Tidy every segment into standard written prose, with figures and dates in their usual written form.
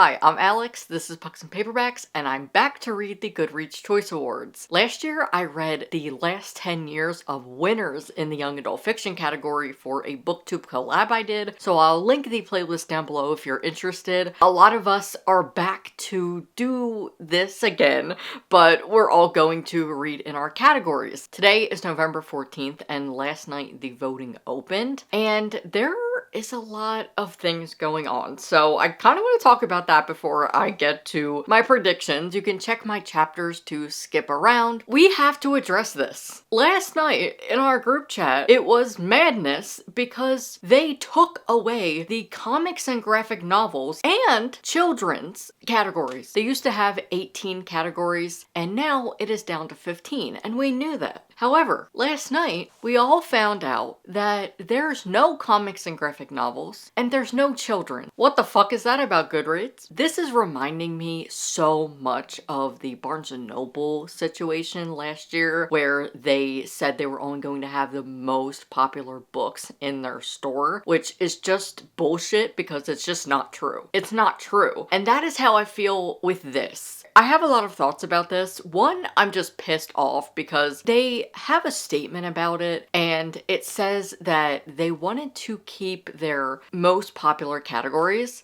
Hi, I'm Alex, this is Pucks and Paperbacks, and I'm back to read the Goodreads Choice Awards. Last year, I read the last 10 years of winners in the young adult fiction category for a booktube collab I did, so I'll link the playlist down below if you're interested. A lot of us are back to do this again, but we're all going to read in our categories. Today is November 14th, and last night the voting opened, and there is a lot of things going on, so I kind of want to talk about that before I get to my predictions. You can check my chapters to skip around. We have to address this. Last night in our group chat, it was madness because they took away the comics and graphic novels and children's categories. They used to have 18 categories and now it is down to 15, and we knew that. However, last night, we all found out that there's no comics and graphic novels, and there's no children. What the fuck is that about, Goodreads? This is reminding me so much of the Barnes & Noble situation last year, where they said they were only going to have the most popular books in their store, which is just bullshit because it's just not true. It's not true. And that is how I feel with this. I have a lot of thoughts about this. One, I'm just pissed off because they have a statement about it and it says that they wanted to keep their most popular categories,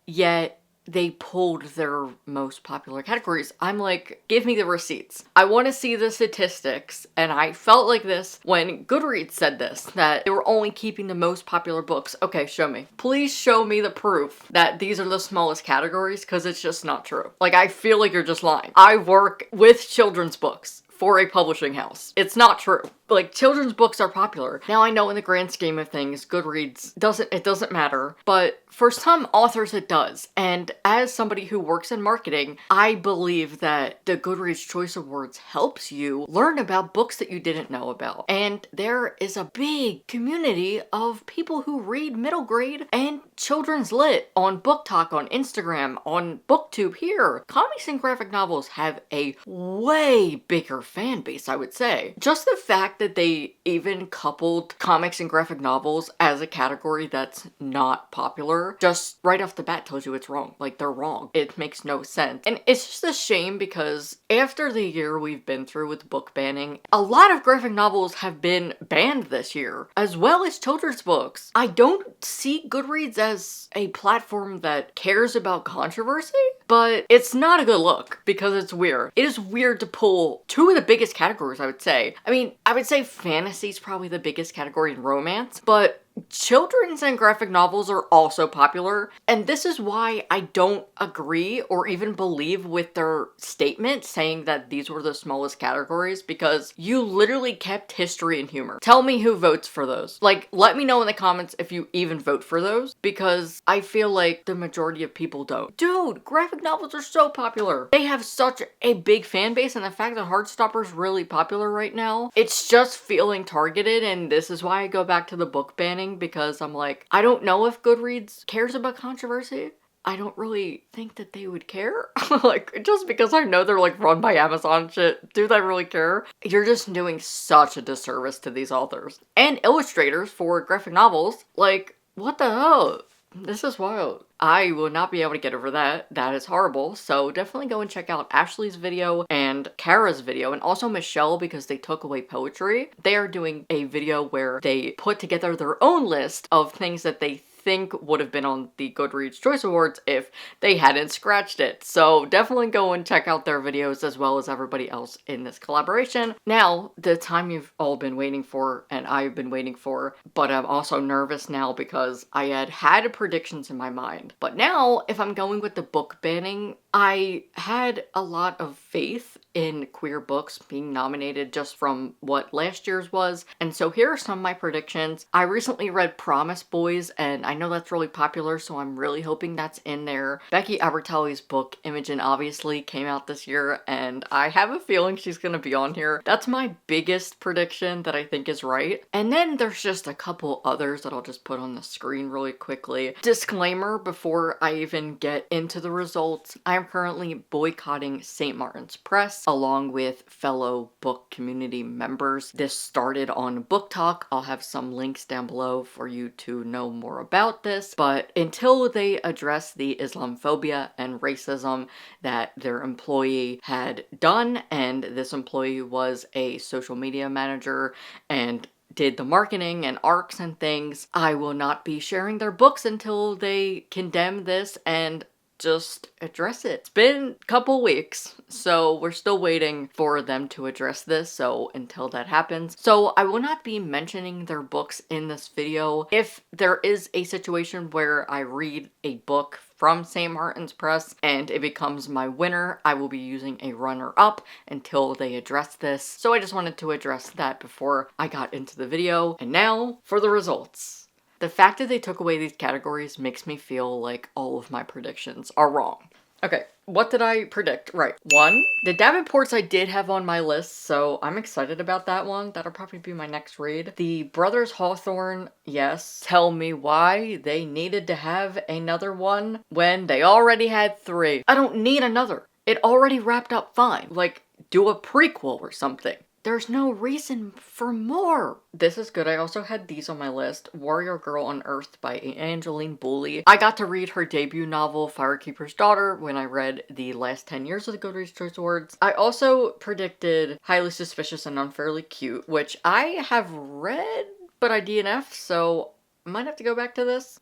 yet they pulled their most popular categories. I'm like, give me the receipts. I want to see the statistics. And I felt like this when Goodreads said this, that they were only keeping the most popular books. Okay, show me. Please show me the proof that these are the smallest categories, because it's just not true. Like, I feel like you're just lying. I work with children's books for a publishing house. It's not true. Like, children's books are popular. Now, I know in the grand scheme of things, Goodreads doesn't matter, but for some authors it does. And as somebody who works in marketing, I believe that the Goodreads Choice Awards helps you learn about books that you didn't know about. And there is a big community of people who read middle grade and children's lit on Book Talk, on Instagram, on BookTube here. Comics and graphic novels have a way bigger fan base, I would say. Just the fact that they even coupled comics and graphic novels as a category that's not popular, just right off the bat tells you it's wrong. Like, they're wrong. It makes no sense. And it's just a shame because after the year we've been through with book banning, a lot of graphic novels have been banned this year, as well as children's books. I don't see Goodreads as a platform that cares about controversy, but it's not a good look because it's weird. It is weird to pull two of the biggest categories, I would say. I mean, I would say fantasy is probably the biggest category in romance, but children's and graphic novels are also popular, and this is why I don't agree or even believe with their statement saying that these were the smallest categories, because you literally kept history and humor. Tell me who votes for those. Like, let me know in the comments if you even vote for those, because I feel like the majority of people don't. Dude, graphic novels are so popular. They have such a big fan base, and the fact that Heartstopper's really popular right now, it's just feeling targeted, and this is why I go back to the book banning, because I'm like, I don't know if Goodreads cares about controversy. I don't really think that they would care. Like, just because I know they're like run by Amazon shit, do they really care? You're just doing such a disservice to these authors and illustrators for graphic novels. Like, what the hell? This is wild. I will not be able to get over that. That is horrible. So definitely go and check out Ashley's video and Kara's video, and also Michelle, because they took away poetry. They are doing a video where they put together their own list of things that they think would have been on the Goodreads Choice Awards if they hadn't scratched it. So definitely go and check out their videos, as well as everybody else in this collaboration. Now, the time you've all been waiting for, and I've been waiting for, but I'm also nervous now because I had predictions in my mind. But now, if I'm going with the book banning, I had a lot of faith in queer books being nominated just from what last year's was. And so here are some of my predictions. I recently read Promise Boys, and I know that's really popular, so I'm really hoping that's in there. Becky Albertalli's book, Imogen, obviously came out this year, and I have a feeling she's gonna be on here. That's my biggest prediction that I think is right. And then there's just a couple others that I'll just put on the screen really quickly. Disclaimer before I even get into the results, I am currently boycotting St. Martin's Press. this along with fellow book community members. This started on Book Talk. I'll have some links down below for you to know more about this, but until they address the Islamophobia and racism that their employee had done, and this employee was a social media manager and did the marketing and arcs and things, I will not be sharing their books until they condemn this and just address it. It's been a couple weeks, so we're still waiting for them to address this, so until that happens. So I will not be mentioning their books in this video. If there is a situation where I read a book from St. Martin's Press and it becomes my winner, I will be using a runner-up until they address this. So I just wanted to address that before I got into the video. And now for the results. The fact that they took away these categories makes me feel like all of my predictions are wrong. Okay, what did I predict? Right. 1, the Davenports I did have on my list, so I'm excited about that one. That'll probably be my next read. The Brothers Hawthorne, yes. Tell me why they needed to have another one when they already had 3. I don't need another. It already wrapped up fine. Like, do a prequel or something. There's no reason for more. This is good. I also had these on my list. Warrior Girl Unearthed by Angeline Bouilley. I got to read her debut novel, Firekeeper's Daughter, when I read the last 10 years of the Goodreads Choice Awards. I also predicted Highly Suspicious and Unfairly Cute, which I have read, but I DNF, so I might have to go back to this.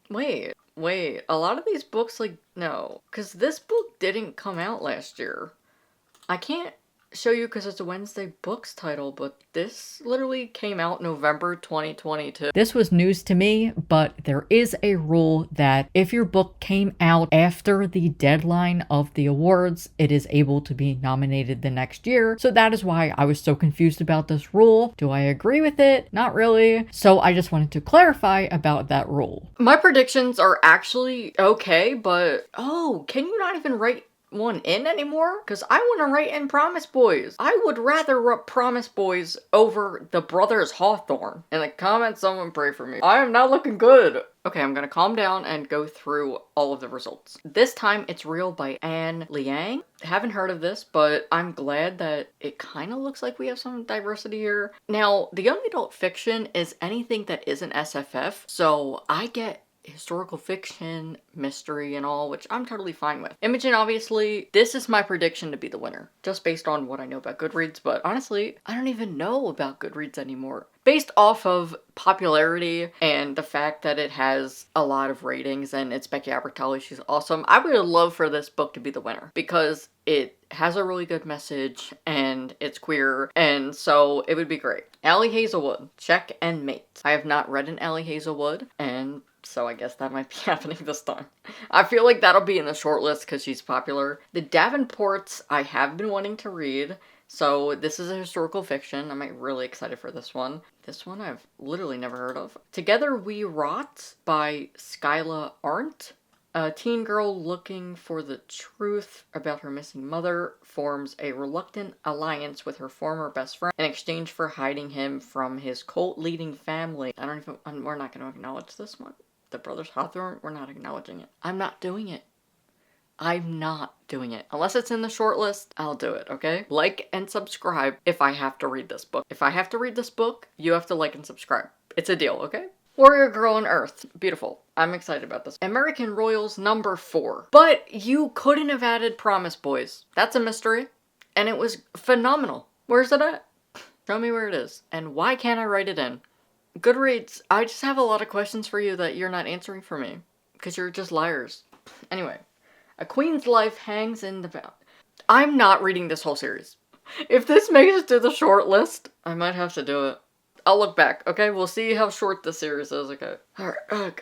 Wait, a lot of these books, like, no. Because this book didn't come out last year. I can't show you because it's a Wednesday Books title, but this literally came out November 2022. This was news to me, but there is a rule that if your book came out after the deadline of the awards, it is able to be nominated the next year. So that is why I was so confused about this rule. Do I agree with it? Not really. So I just wanted to clarify about that rule. My predictions are actually okay, but oh, can you not even write one in anymore? Because I want to write in Promise Boys. I would rather write Promise Boys over the Brothers Hawthorne. In the comments, someone pray for me. I am not looking good. Okay, I'm gonna calm down and go through all of the results. This time, It's Real by Anne Liang. Haven't heard of this, but I'm glad that it kind of looks like we have some diversity here. Now, the young adult fiction is anything that isn't SFF, so I get historical fiction, mystery, and all, which I'm totally fine with. Imogen, obviously, this is my prediction to be the winner, just based on what I know about Goodreads, but honestly, I don't even know about Goodreads anymore. Based off of popularity and the fact that it has a lot of ratings and it's Becky Albertalli, she's awesome, I would love for this book to be the winner because it has a really good message and it's queer, and so it would be great. Allie Hazelwood, Check and Mate. I have not read an Allie Hazelwood, and so I guess that might be happening this time. I feel like that'll be in the shortlist because she's popular. The Davenports I have been wanting to read. So this is a historical fiction. I'm really excited for this one. This one I've literally never heard of. Together We Rot by Skyla Arndt. A teen girl looking for the truth about her missing mother forms a reluctant alliance with her former best friend in exchange for hiding him from his cult-leading family. We're not going to acknowledge this one. The Brothers Hawthorne, we're not acknowledging it. I'm not doing it. I'm not doing it. Unless it's in the shortlist, I'll do it, okay? Like and subscribe if I have to read this book. If I have to read this book, you have to like and subscribe. It's a deal, okay? Warrior Girl Unearthed. Beautiful. I'm excited about this. American Royals number 4. But you couldn't have added Promise Boys. That's a mystery. And it was phenomenal. Where's it at? Show me where it is. And why can't I write it in? Goodreads, I just have a lot of questions for you that you're not answering for me. Because you're just liars. Anyway. A Queen's Life Hangs in the Balance. I'm not reading this whole series. If this makes it to the short list, I might have to do it. I'll look back, okay? We'll see how short the series is, okay? Alright, oh god.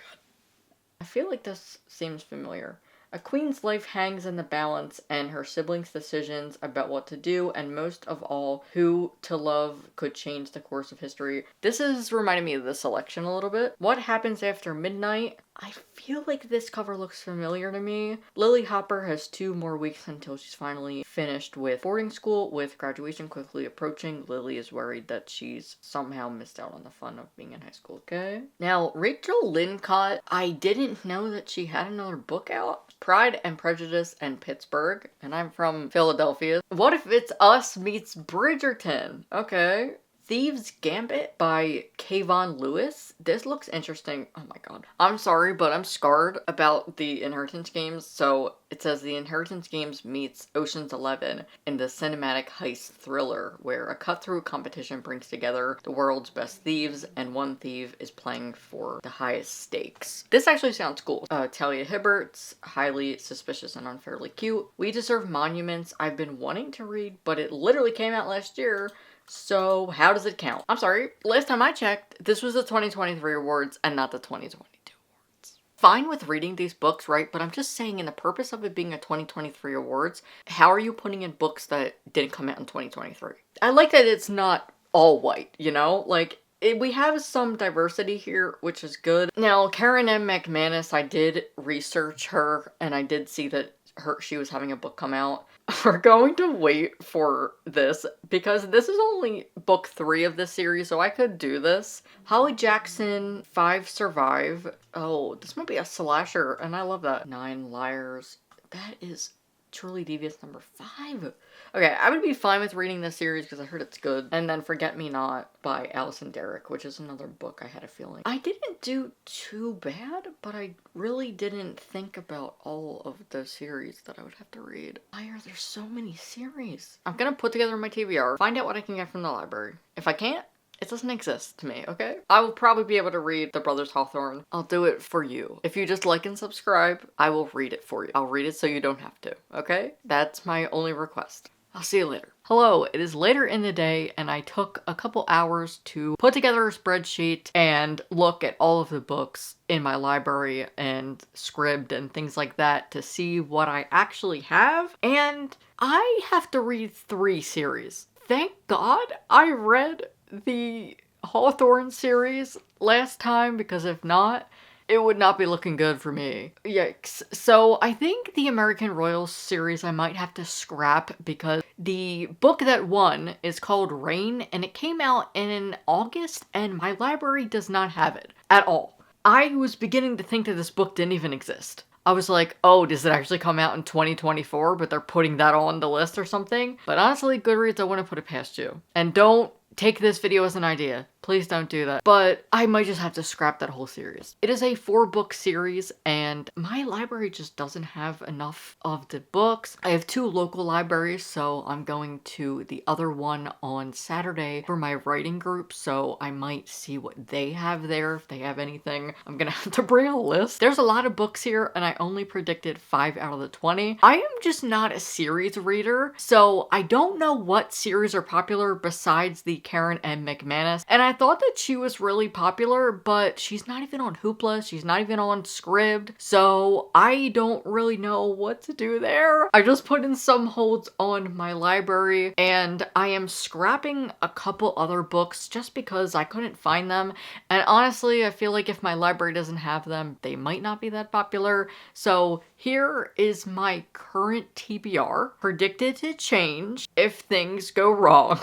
I feel like this seems familiar. A queen's life hangs in the balance, and her siblings' decisions about what to do, and most of all, who to love, could change the course of history. This is reminding me of The Selection a little bit. What happens after midnight? I feel like this cover looks familiar to me. Lily Hopper has 2 more weeks until she's finally finished with boarding school, with graduation quickly approaching. Lily is worried that she's somehow missed out on the fun of being in high school, okay? Now, Rachel Lincott, I didn't know that she had another book out. Pride and Prejudice and Pittsburgh, and I'm from Philadelphia. What if it's Us meets Bridgerton? Okay. Thieves Gambit by Kayvon Lewis. This looks interesting. Oh my god. I'm sorry, but I'm scarred about the Inheritance games. So it says the Inheritance games meets Ocean's 11 in the cinematic heist thriller, where a cutthroat competition brings together the world's best thieves, and one thief is playing for the highest stakes. This actually sounds cool. Talia Hibbert's Highly Suspicious and Unfairly Cute. We Deserve Monuments. I've been wanting to read, but it literally came out last year. So how does it count? I'm sorry, last time I checked, this was the 2023 awards and not the 2022 awards. Fine with reading these books, right? But I'm just saying, in the purpose of it being a 2023 awards, how are you putting in books that didn't come out in 2023? I like that it's not all white, you know? Like, we have some diversity here, which is good. Now, Karen M. McManus, I did research her, and I did see that she was having a book come out. We're going to wait for this because this is only book 3 of this series, so I could do this. Holly Jackson, 5 Survive. Oh, this might be a slasher, and I love that. 9 Liars. That is Truly Devious number 5. Okay, I would be fine with reading this series because I heard it's good. And then Forget Me Not by Allison Derrick, which is another book I had a feeling. I didn't do too bad, but I really didn't think about all of the series that I would have to read. Why are there so many series? I'm gonna put together my TBR, find out what I can get from the library. If I can't, it doesn't exist to me, okay? I will probably be able to read the Brothers Hawthorne. I'll do it for you. If you just like and subscribe, I will read it for you. I'll read it so you don't have to, okay? That's my only request. I'll see you later. Hello, it is later in the day and I took a couple hours to put together a spreadsheet and look at all of the books in my library and Scribd and things like that to see what I actually have. And I have to read 3 series. Thank God I read the Hawthorne series last time, because if not, it would not be looking good for me. Yikes. So I think the American Royals series I might have to scrap, because the book that won is called Rain and it came out in August and my library does not have it at all. I was beginning to think that this book didn't even exist. I was like, oh, does it actually come out in 2024, but they're putting that on the list or something? But honestly, Goodreads, I wouldn't put it past you. And don't take this video as an idea. Please don't do that. But I might just have to scrap that whole series. It is a 4-book series and my library just doesn't have enough of the books. I have 2 local libraries, so I'm going to the other one on Saturday for my writing group, so I might see what they have there, if they have anything. I'm gonna have to bring a list. There's a lot of books here and I only predicted 5 out of the 20. I am just not a series reader, so I don't know what series are popular besides the Karen M. McManus, and I thought that she was really popular, but she's not even on Hoopla, she's not even on Scribd, so I don't really know what to do there. I just put in some holds on my library, and I am scrapping a couple other books just because I couldn't find them, and honestly, I feel like if my library doesn't have them, they might not be that popular. So here is my current TBR, predicted to change if things go wrong.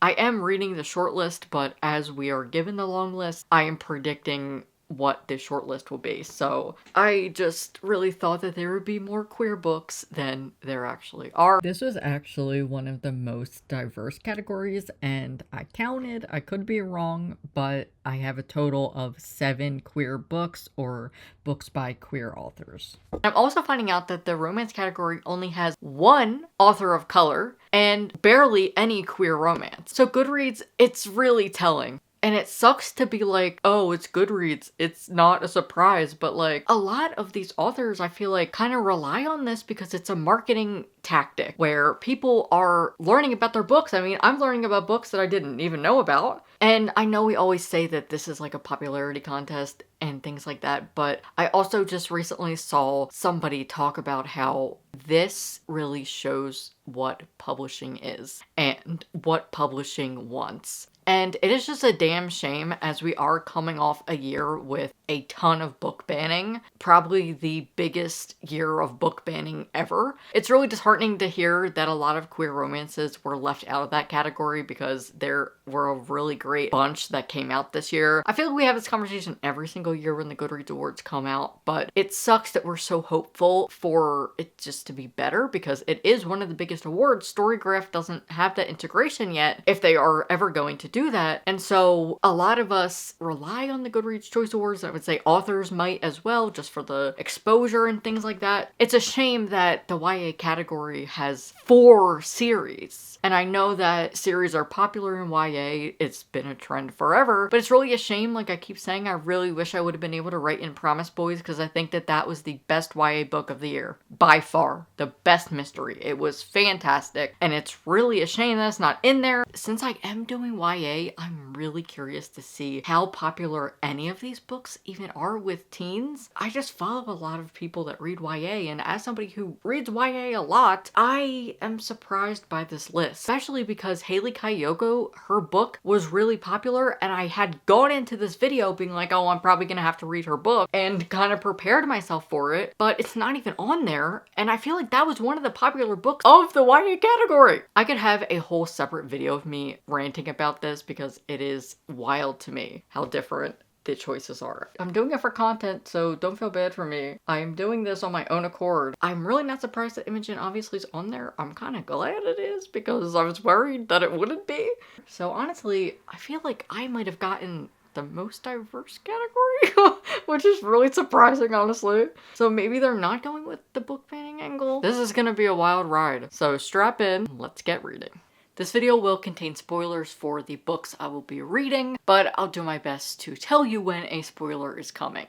I am reading the shortlist, but as we are given the long list, I am predicting what the shortlist will be. So I just really thought that there would be more queer books than there actually are. This was actually one of the most diverse categories and I counted, I could be wrong, but I have a total of 7 queer books or books by queer authors. I'm also finding out that the romance category only has 1 author of color and barely any queer romance. So Goodreads, it's really telling. And it sucks to be like, oh, it's Goodreads, it's not a surprise, but like a lot of these authors I feel like kind of rely on this because it's a marketing tactic where people are learning about their books. I mean, I'm learning about books that I didn't even know about. And I know we always say that this is like a popularity contest and things like that, but I also just recently saw somebody talk about how this really shows what publishing is and what publishing wants. And it is just a damn shame, as we are coming off a year with a ton of book banning, probably the biggest year of book banning ever. It's really disheartening to hear that a lot of queer romances were left out of that category because there were a really great bunch that came out this year. I feel like we have this conversation every single year when the Goodreads Awards come out, but it sucks that we're so hopeful for it just to be better because it is one of the biggest awards. Storygraph doesn't have that integration yet, if they are ever going to do that. And so a lot of us rely on the Goodreads Choice Awards. I would say authors might as well, just for the exposure and things like that. It's a shame that the YA category has 4 series. And I know that series are popular in YA. It's been a trend forever, but it's really a shame. Like I keep saying, I really wish I would have been able to write in Promise Boys because I think that that was the best YA book of the year. By far. The best mystery. It was fantastic. And it's really a shame that it's not in there. Since I am doing YA, I'm really curious to see how popular any of these books even are with teens. I just follow a lot of people that read YA, and as somebody who reads YA a lot, I am surprised by this list. Especially because Haley Kayoko, her book was really popular, and I had gone into this video being like, oh, I'm probably gonna have to read her book, and kind of prepared myself for it, but it's not even on there, and I feel like that was one of the popular books of the YA category. I could have a whole separate video of me ranting about this because it is wild to me how different the choices are. I'm doing it for content, so don't feel bad for me. I'm doing this on my own accord. I'm really not surprised that Imogen obviously is on there. I'm kind of glad it is because I was worried that it wouldn't be. So honestly, I feel like I might have gotten the most diverse category, which is really surprising, honestly. So maybe they're not going with the book banning angle. This is gonna be a wild ride. So strap in, let's get reading. This video will contain spoilers for the books I will be reading, but I'll do my best to tell you when a spoiler is coming.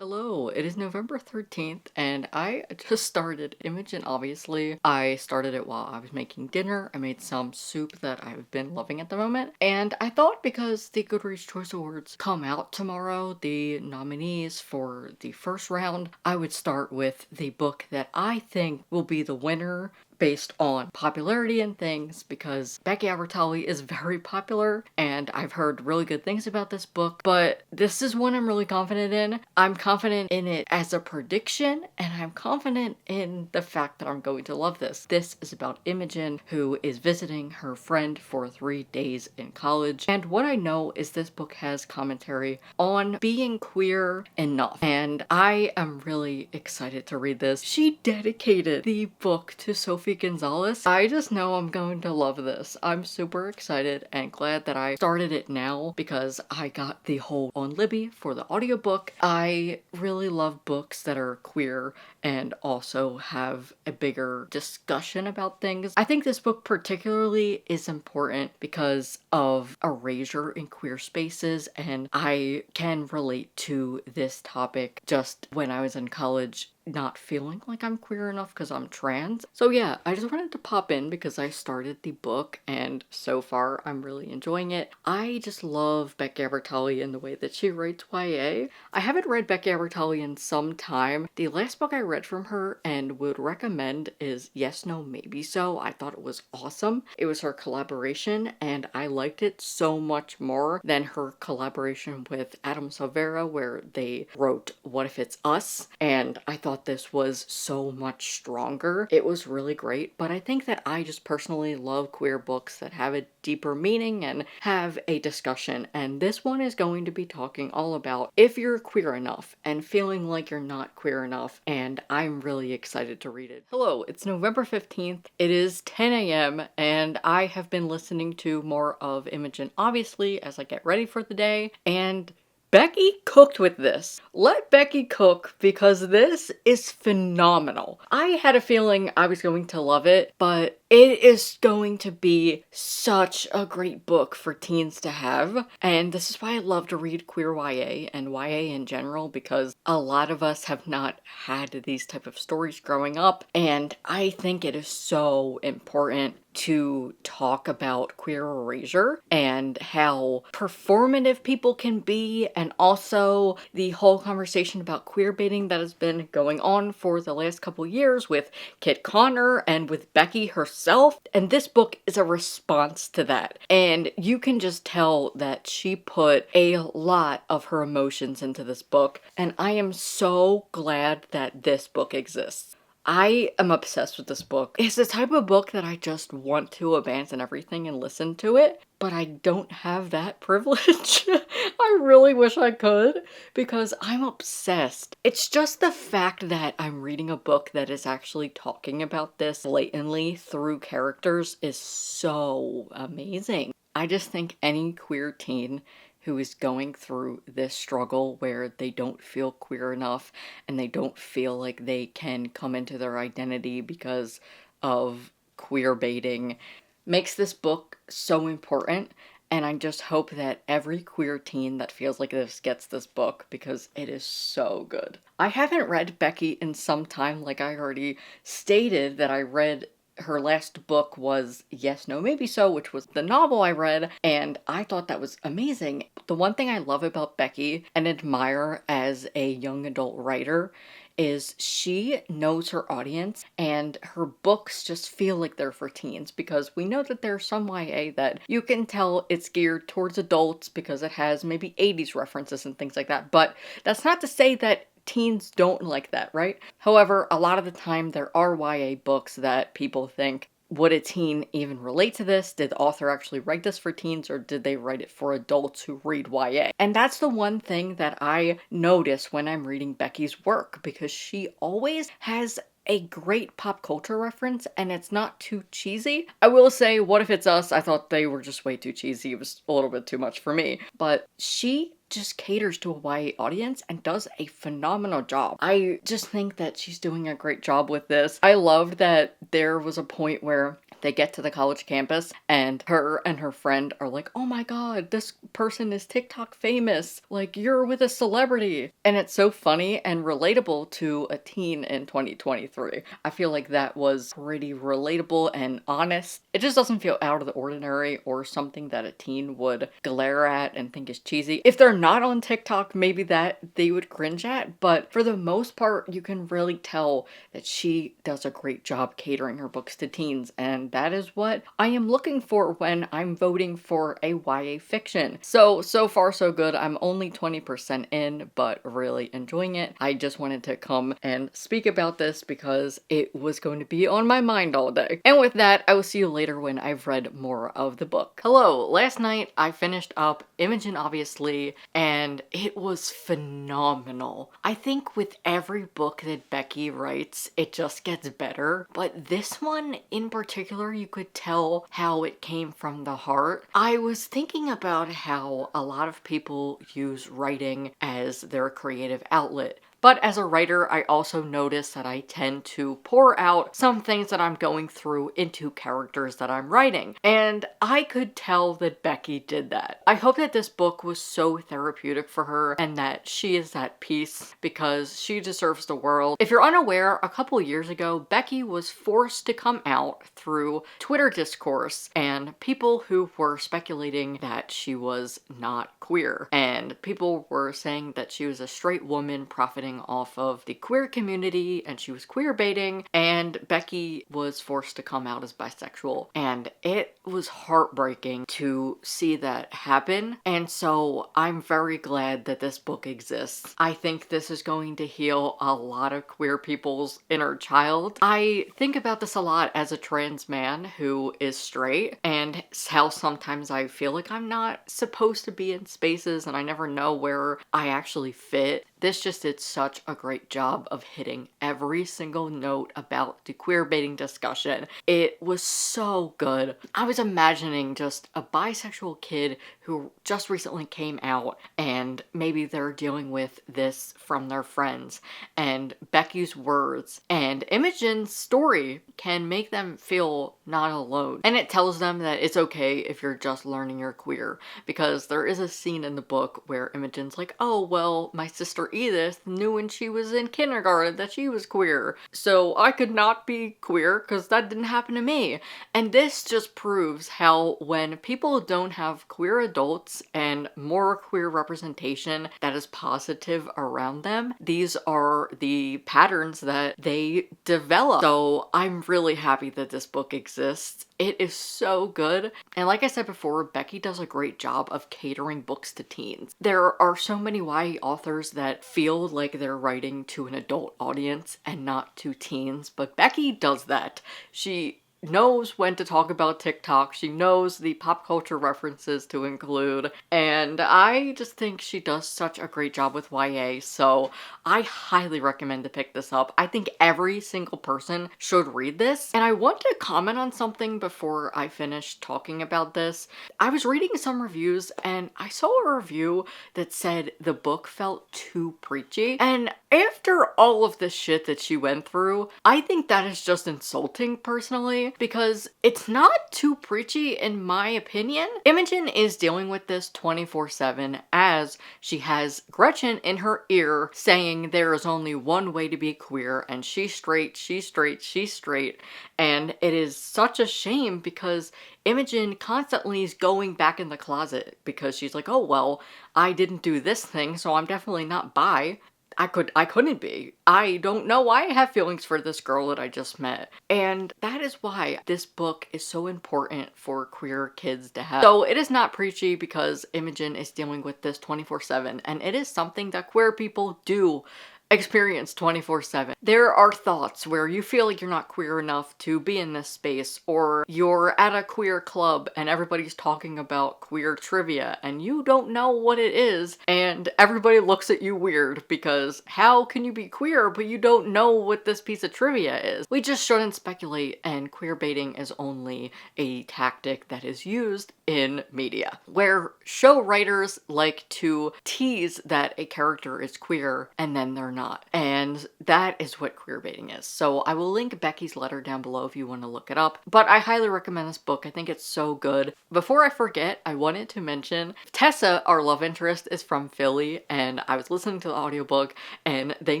Hello, it is November 13th, and I just started Imogen, obviously. I started it while I was making dinner. I made some soup that I've been loving at the moment, and I thought because the Goodreads Choice Awards come out tomorrow, the nominees for the first round, I would start with the book that I think will be the winner based on popularity and things, because Becky Albertalli is very popular and I've heard really good things about this book, but this is one I'm really confident in. I'm confident in it as a prediction, and I'm confident in the fact that I'm going to love this. This is about Imogen, who is visiting her friend for 3 days in college, and what I know is this book has commentary on being queer enough, and I am really excited to read this. She dedicated the book to Sophie Gonzalez. I just know I'm going to love this. I'm super excited and glad that I started it now because I got the whole on Libby for the audiobook. I really love books that are queer and also have a bigger discussion about things. I think this book particularly is important because of erasure in queer spaces, and I can relate to this topic just when I was in college, not feeling like I'm queer enough because I'm trans. So yeah, I just wanted to pop in because I started the book and so far I'm really enjoying it. I just love Becky Albertalli and the way that she writes YA. I haven't read Becky Albertalli in some time. The last book I read from her and would recommend is Yes, No, Maybe So. I thought it was awesome. It was her collaboration and I liked it so much more than her collaboration with Adam Silvera where they wrote What If It's Us, and I thought this was so much stronger. It was really great, but I think that I just personally love queer books that have a deeper meaning and have a discussion, and this one is going to be talking all about if you're queer enough and feeling like you're not queer enough, and I'm really excited to read it. Hello, it's November 15th. It is 10 a.m. and I have been listening to more of Imogen, obviously, as I get ready for the day, and Becky cooked with this. Let Becky cook because this is phenomenal. I had a feeling I was going to love it, but it is going to be such a great book for teens to have. And this is why I love to read queer YA and YA in general, because a lot of us have not had these type of stories growing up. And I think it is so important to talk about queer erasure and how performative people can be, and also the whole conversation about queer baiting that has been going on for the last couple years with Kit Connor and with Becky herself herself. And this book is a response to that. And you can just tell that she put a lot of her emotions into this book. And I am so glad that this book exists. I am obsessed with this book. It's the type of book that I just want to abandon everything and listen to it, but I don't have that privilege. I really wish I could because I'm obsessed. It's just the fact that I'm reading a book that is actually talking about this blatantly through characters is so amazing. I just think any queer teen who is going through this struggle where they don't feel queer enough and they don't feel like they can come into their identity because of queer baiting makes this book so important. And I just hope that every queer teen that feels like this gets this book because it is so good. I haven't read Becky in some time, like I already stated that I read. Her last book was Yes, No, Maybe So, which was the novel I read, and I thought that was amazing. The one thing I love about Becky and admire as a young adult writer is she knows her audience, and her books just feel like they're for teens because we know that there's some YA that you can tell it's geared towards adults because it has maybe 80s references and things like that, but that's not to say that teens don't like that, right? However, a lot of the time there are YA books that people think, would a teen even relate to this? Did the author actually write this for teens or did they write it for adults who read YA? And that's the one thing that I notice when I'm reading Becky's work because she always has a great pop culture reference and it's not too cheesy. I will say, What If It's Us? I thought they were just way too cheesy. It was a little bit too much for me. But she just caters to a YA audience and does a phenomenal job. I just think that she's doing a great job with this. I loved that there was a point where they get to the college campus and her friend are like, oh my god, this person is TikTok famous. Like, you're with a celebrity. And it's so funny and relatable to a teen in 2023. I feel like that was pretty relatable and honest. It just doesn't feel out of the ordinary or something that a teen would glare at and think is cheesy. If they're not on TikTok, maybe that they would cringe at, but for the most part, you can really tell that she does a great job catering her books to teens, and that is what I am looking for when I'm voting for a YA fiction. So far so good. I'm only 20% in, but really enjoying it. I just wanted to come and speak about this because it was going to be on my mind all day. And with that, I will see you later when I've read more of the book. Hello, last night I finished up Imogen, obviously, and it was phenomenal. I think with every book that Becky writes, it just gets better, but this one in particular, you could tell how it came from the heart. I was thinking about how a lot of people use writing as their creative outlet. But as a writer, I also notice that I tend to pour out some things that I'm going through into characters that I'm writing. And I could tell that Becky did that. I hope that this book was so therapeutic for her and that she is at peace because she deserves the world. If you're unaware, a couple years ago, Becky was forced to come out through Twitter discourse and people who were speculating that she was not queer. And people were saying that she was a straight woman profiting off of the queer community and she was queer baiting, and Becky was forced to come out as bisexual, and it was heartbreaking to see that happen. And so I'm very glad that this book exists. I think this is going to heal a lot of queer people's inner child. I think about this a lot as a trans man who is straight and how sometimes I feel like I'm not supposed to be in spaces and I never know where I actually fit. This just did such a great job of hitting every single note about the queer baiting discussion. It was so good. I was imagining just a bisexual kid who just recently came out and maybe they're dealing with this from their friends, and Becky's words and Imogen's story can make them feel not alone. And it tells them that it's okay if you're just learning you're queer, because there is a scene in the book where Imogen's like, oh, well, my sister sister Edith knew when she was in kindergarten that she was queer. So I could not be queer because that didn't happen to me. And this just proves how when people don't have queer adults and more queer representation that is positive around them, these are the patterns that they develop. So I'm really happy that this book exists. It is so good. And like I said before, Becky does a great job of catering books to teens. There are so many YA authors that feel like they're writing to an adult audience and not to teens, but Becky does that. She knows when to talk about TikTok, she knows the pop culture references to include, and I just think she does such a great job with YA, so I highly recommend to pick this up. I think every single person should read this, and I want to comment on something before I finish talking about this. I was reading some reviews, and I saw a review that said the book felt too preachy, and after all of this shit that she went through, I think that is just insulting personally, because it's not too preachy in my opinion. Imogen is dealing with this 24/7 as she has Gretchen in her ear saying there is only one way to be queer and she's straight, she's straight, she's straight. And it is such a shame because Imogen constantly is going back in the closet because she's like, oh well, I didn't do this thing, so I'm definitely not bi. I couldn't be. I don't know why I have feelings for this girl that I just met. And that is why this book is so important for queer kids to have. So it is not preachy because Imogen is dealing with this 24/7, and it is something that queer people do experience 24/7. There are thoughts where you feel like you're not queer enough to be in this space, or you're at a queer club and everybody's talking about queer trivia and you don't know what it is and everybody looks at you weird because how can you be queer but you don't know what this piece of trivia is? We just shouldn't speculate, and queer baiting is only a tactic that is used in media, where show writers like to tease that a character is queer and then they're not. And that is what queer baiting is. So I will link Becky's letter down below if you want to look it up. But I highly recommend this book. I think it's so good. Before I forget, I wanted to mention Tessa, our love interest, is from Philly, and I was listening to the audiobook and they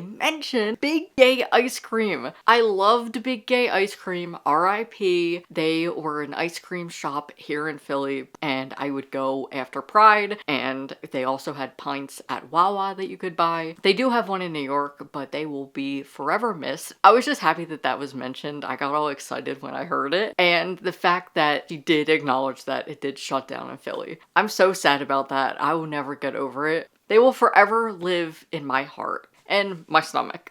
mentioned Big Gay Ice Cream. I loved Big Gay Ice Cream, RIP. They were an ice cream shop here in Philly and I would go after Pride, and they also had pints at Wawa that you could buy. They do have one in New York, but they will be forever missed. I was just happy that that was mentioned. I got all excited when I heard it, and the fact that she did acknowledge that it did shut down in Philly. I'm so sad about that. I will never get over it. They will forever live in my heart and my stomach.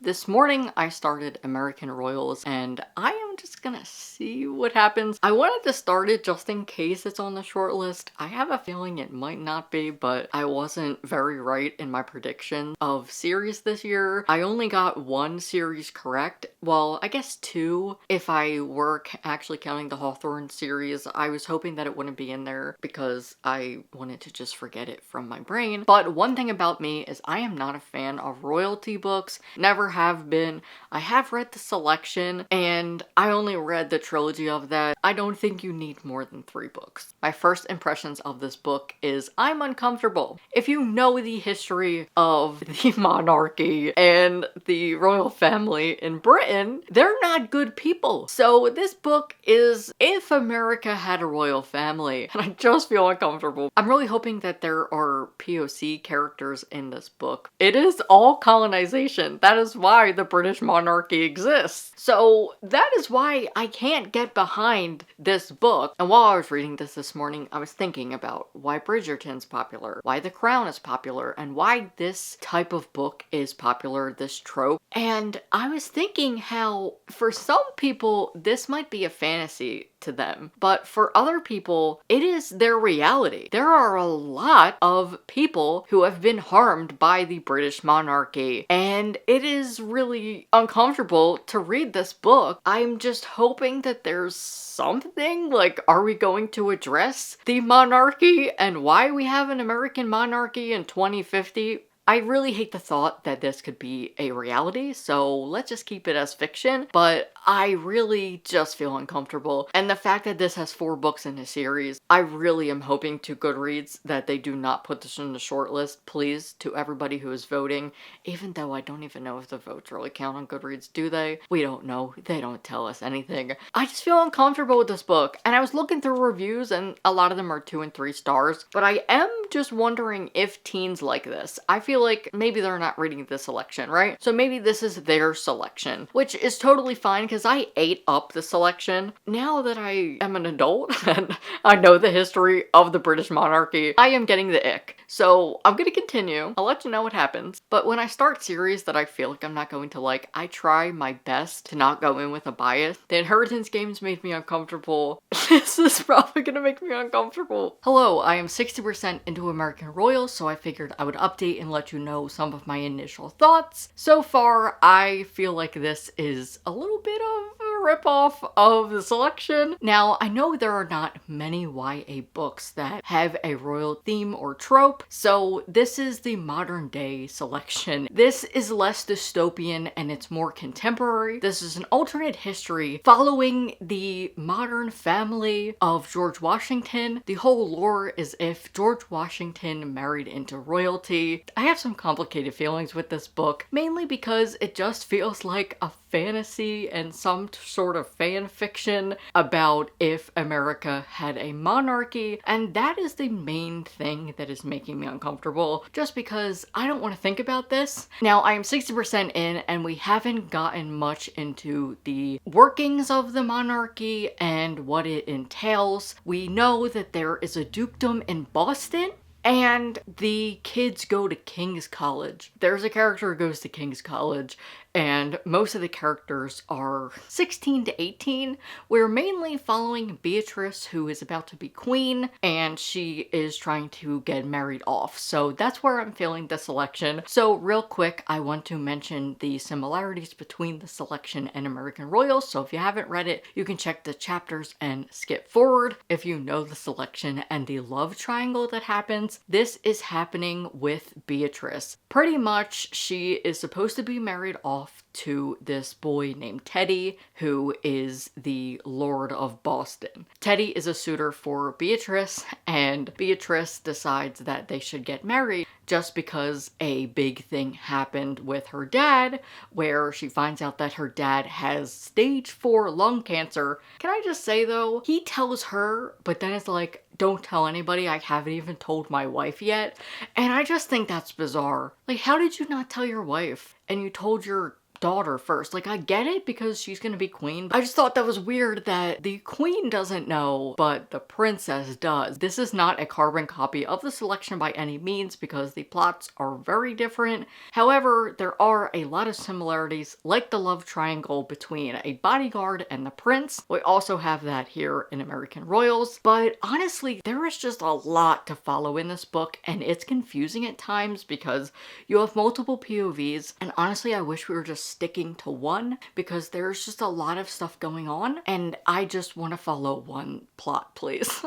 This morning I started American Royals and I am just gonna see what happens. I wanted to start it just in case it's on the short list. I have a feeling it might not be, but I wasn't very right in my prediction of series this year. I only got one series correct. Well, I guess two if I were actually counting the Hawthorne series. I was hoping that it wouldn't be in there because I wanted to just forget it from my brain. But one thing about me is I am not a fan of royalty books. Never have been. I have read The Selection and I only read the trilogy of that. I don't think you need more than 3 books. My first impressions of this book is I'm uncomfortable. If you know the history of the monarchy and the royal family in Britain, they're not good people. So this book is if America had a royal family, and I just feel uncomfortable. I'm really hoping that there are POC characters in this book. It is all colonization. That is why the British monarchy exists. So that is why I can't get behind this book. And while I was reading this morning, I was thinking about why Bridgerton's popular, why The Crown is popular, and why this type of book is popular, this trope. And I was thinking how for some people this might be a fantasy to them, but for other people it is their reality. There are a lot of people who have been harmed by the British monarchy, and it is really uncomfortable to read this book. I'm just hoping that there's something, like, are we going to address the monarchy and why we have an American monarchy in 2050? I really hate the thought that this could be a reality, so let's just keep it as fiction, but I really just feel uncomfortable. And the fact that this has 4 books in a series, I really am hoping to Goodreads that they do not put this in the shortlist, please, to everybody who is voting, even though I don't even know if the votes really count on Goodreads, do they? We don't know. They don't tell us anything. I just feel uncomfortable with this book, and I was looking through reviews, and a lot of them are 2 and 3 stars, but I am just wondering if teens like this. I feel like maybe they're not reading the selection, right? So maybe this is their selection, which is totally fine because I ate up the selection. Now that I am an adult and I know the history of the British monarchy, I am getting the ick. So I'm gonna continue. I'll let you know what happens. But when I start series that I feel like I'm not going to like, I try my best to not go in with a bias. The Inheritance games made me uncomfortable. This is probably gonna make me uncomfortable. Hello, I am 60% into American Royals, so I figured I would update and let you know some of my initial thoughts. So far, I feel like this is a little bit of a ripoff of the selection. Now, I know there are not many YA books that have a royal theme or trope, so this is the modern day selection. This is less dystopian and it's more contemporary. This is an alternate history following the modern family of George Washington. The whole lore is if George Washington married into royalty. I have some complicated feelings with this book, mainly because it just feels like a fantasy and some sort of fan fiction about if America had a monarchy, and that is the main thing that is making me uncomfortable, just because I don't want to think about this. Now, I am 60% in, and we haven't gotten much into the workings of the monarchy and what it entails. We know that there is a dukedom in Boston, and the kids go to King's College. There's a character who goes to King's College, and most of the characters are 16 to 18. We're mainly following Beatrice, who is about to be queen, and she is trying to get married off. So that's where I'm feeling the selection. So real quick, I want to mention the similarities between the selection and American Royals. So if you haven't read it, you can check the chapters and skip forward. If you know the selection and the love triangle that happens, this is happening with Beatrice. Pretty much, she is supposed to be married off to this boy named Teddy, who is the Lord of Boston. Teddy is a suitor for Beatrice, and Beatrice decides that they should get married just because a big thing happened with her dad, where she finds out that her dad has stage 4 lung cancer. Can I just say though, he tells her, but then it's like, don't tell anybody, I haven't even told my wife yet. And I just think that's bizarre. Like, how did you not tell your wife? And you told your daughter first. Like, I get it because she's gonna be queen. I just thought that was weird that the queen doesn't know, but the princess does. This is not a carbon copy of the selection by any means because the plots are very different. However, there are a lot of similarities, like the love triangle between a bodyguard and the prince. We also have that here in American Royals, but honestly, there is just a lot to follow in this book, and it's confusing at times because you have multiple POVs, and honestly, I wish we were just sticking to one because there's just a lot of stuff going on and I just want to follow one plot, please.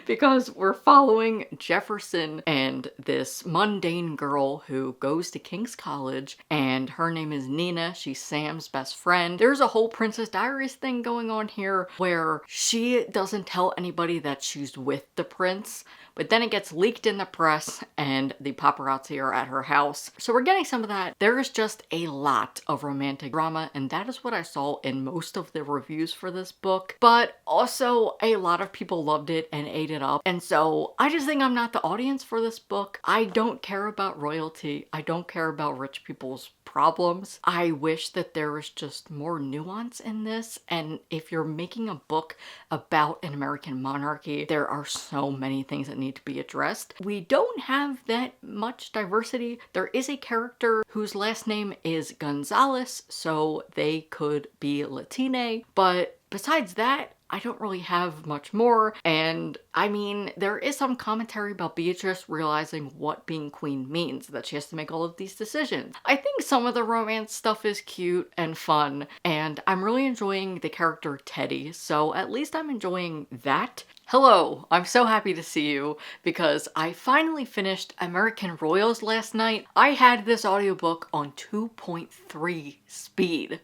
Because we're following Jefferson and this mundane girl who goes to King's College, and her name is Nina. She's Sam's best friend. There's a whole Princess Diaries thing going on here where she doesn't tell anybody that she's with the prince, but then it gets leaked in the press and the paparazzi are at her house. So we're getting some of that. There is just a lot of romantic drama, and that is what I saw in most of the reviews for this book. But also, a lot of people loved it and ate it up. And so I just think I'm not the audience for this book. I don't care about royalty. I don't care about rich people's problems. I wish that there was just more nuance in this. And if you're making a book about an American monarchy, there are so many things that need to be addressed. We don't have that much diversity. There is a character whose last name is Gonzalez, so they could be Latine, but besides that, I don't really have much more. And I mean, there is some commentary about Beatrice realizing what being queen means, that she has to make all of these decisions. I think some of the romance stuff is cute and fun, and I'm really enjoying the character Teddy, so at least I'm enjoying that. Hello, I'm so happy to see you because I finally finished American Royals last night. I had this audiobook on 2.3 speed.